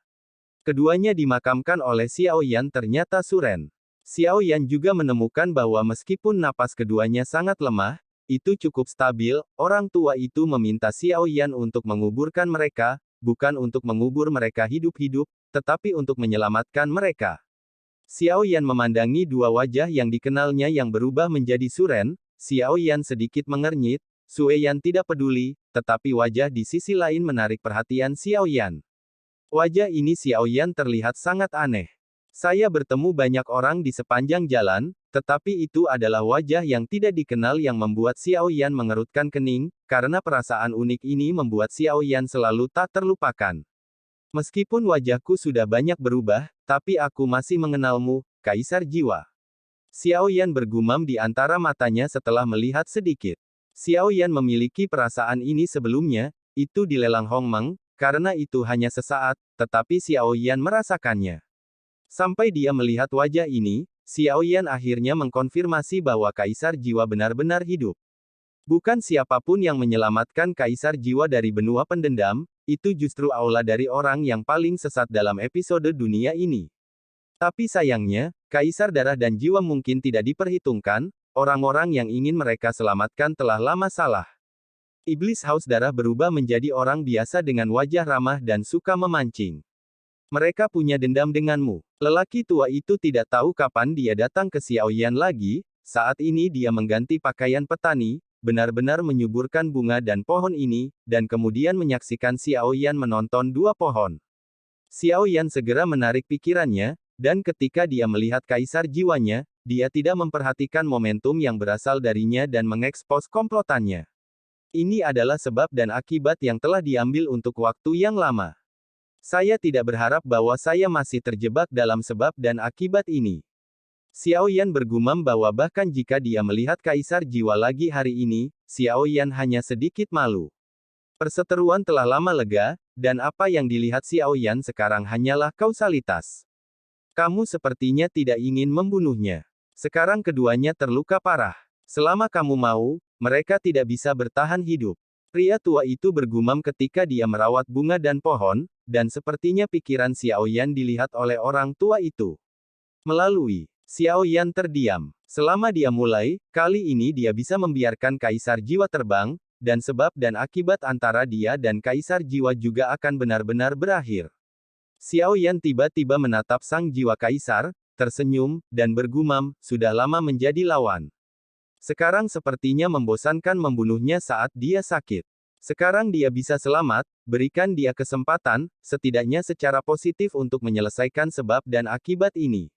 Keduanya dimakamkan oleh Xiao Yan ternyata suren. Xiao Yan juga menemukan bahwa meskipun napas keduanya sangat lemah, itu cukup stabil. Orang tua itu meminta Xiao Yan untuk menguburkan mereka, bukan untuk mengubur mereka hidup-hidup, tetapi untuk menyelamatkan mereka. Xiao Yan memandangi dua wajah yang dikenalnya yang berubah menjadi suren. Xiao Yan sedikit mengernyit. Sue Yan tidak peduli, tetapi wajah di sisi lain menarik perhatian Xiao Yan. Wajah ini Xiao Yan terlihat sangat aneh. Saya bertemu banyak orang di sepanjang jalan, tetapi itu adalah wajah yang tidak dikenal yang membuat Xiao Yan mengerutkan kening, karena perasaan unik ini membuat Xiao Yan selalu tak terlupakan. Meskipun wajahku sudah banyak berubah, tapi aku masih mengenalmu, Kaisar Jiwa. Xiao Yan bergumam di antara matanya setelah melihat sedikit. Xiao Yan memiliki perasaan ini sebelumnya, itu di lelang Hongmeng, karena itu hanya sesaat, tetapi Xiao Yan merasakannya. Sampai dia melihat wajah ini, Xiao Yan akhirnya mengkonfirmasi bahwa Kaisar Jiwa benar-benar hidup. Bukan siapapun yang menyelamatkan Kaisar Jiwa dari benua pendendam, itu justru aula dari orang yang paling sesat dalam episode dunia ini. Tapi sayangnya, Kaisar Darah dan Jiwa mungkin tidak diperhitungkan, orang-orang yang ingin mereka selamatkan telah lama salah. Iblis Haus Darah berubah menjadi orang biasa dengan wajah ramah dan suka memancing. Mereka punya dendam denganmu. Lelaki tua itu tidak tahu kapan dia datang ke Xiao Yan lagi. Saat ini dia mengganti pakaian petani, benar-benar menyuburkan bunga dan pohon ini, dan kemudian menyaksikan Xiao Yan menonton dua pohon. Xiao Yan segera menarik pikirannya, dan ketika dia melihat Kaisar Jiwanya, dia tidak memperhatikan momentum yang berasal darinya dan mengekspos komplotannya. Ini adalah sebab dan akibat yang telah diambil untuk waktu yang lama. Saya tidak berharap bahwa saya masih terjebak dalam sebab dan akibat ini. Xiao Yan bergumam bahwa bahkan jika dia melihat Kaisar Jiwa lagi hari ini, Xiao Yan hanya sedikit malu. Perseteruan telah lama lega, dan apa yang dilihat Xiao Yan sekarang hanyalah kausalitas. Kamu sepertinya tidak ingin membunuhnya. Sekarang keduanya terluka parah. Selama kamu mau, mereka tidak bisa bertahan hidup. Pria tua itu bergumam ketika dia merawat bunga dan pohon, dan sepertinya pikiran Xiao Yan dilihat oleh orang tua itu. Melalui Xiao Yan terdiam. Selama dia mulai, kali ini dia bisa membiarkan Kaisar Jiwa terbang, dan sebab dan akibat antara dia dan Kaisar Jiwa juga akan benar-benar berakhir. Xiao Yan tiba-tiba menatap sang jiwa Kaisar, tersenyum, dan bergumam, sudah lama menjadi lawan. Sekarang sepertinya membosankan membunuhnya saat dia sakit. Sekarang dia bisa selamat, berikan dia kesempatan, setidaknya secara positif untuk menyelesaikan sebab dan akibat ini.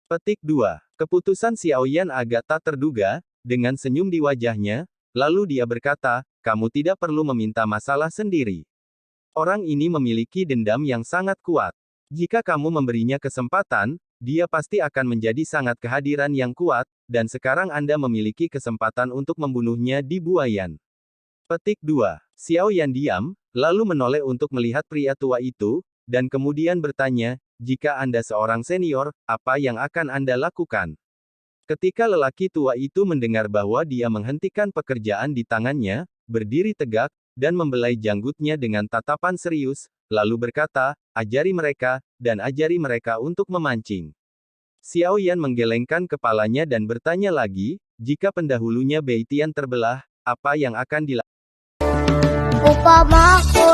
Petik 2. Keputusan Xiao Yan agak tak terduga, dengan senyum di wajahnya, lalu dia berkata, kamu tidak perlu meminta masalah sendiri. Orang ini memiliki dendam yang sangat kuat. Jika kamu memberinya kesempatan, dia pasti akan menjadi sangat kehadiran yang kuat, dan sekarang Anda memiliki kesempatan untuk membunuhnya di Buayan. Petik 2. Xiao Yan diam, lalu menoleh untuk melihat pria tua itu, dan kemudian bertanya, jika Anda seorang senior, apa yang akan Anda lakukan? Ketika lelaki tua itu mendengar bahwa dia menghentikan pekerjaan di tangannya, berdiri tegak, dan membelai janggutnya dengan tatapan serius, lalu berkata, ajari mereka, dan ajari mereka untuk memancing. Xiao Yan menggelengkan kepalanya dan bertanya lagi, jika pendahulunya Beitian terbelah, apa yang akan dilakukan? Upamaku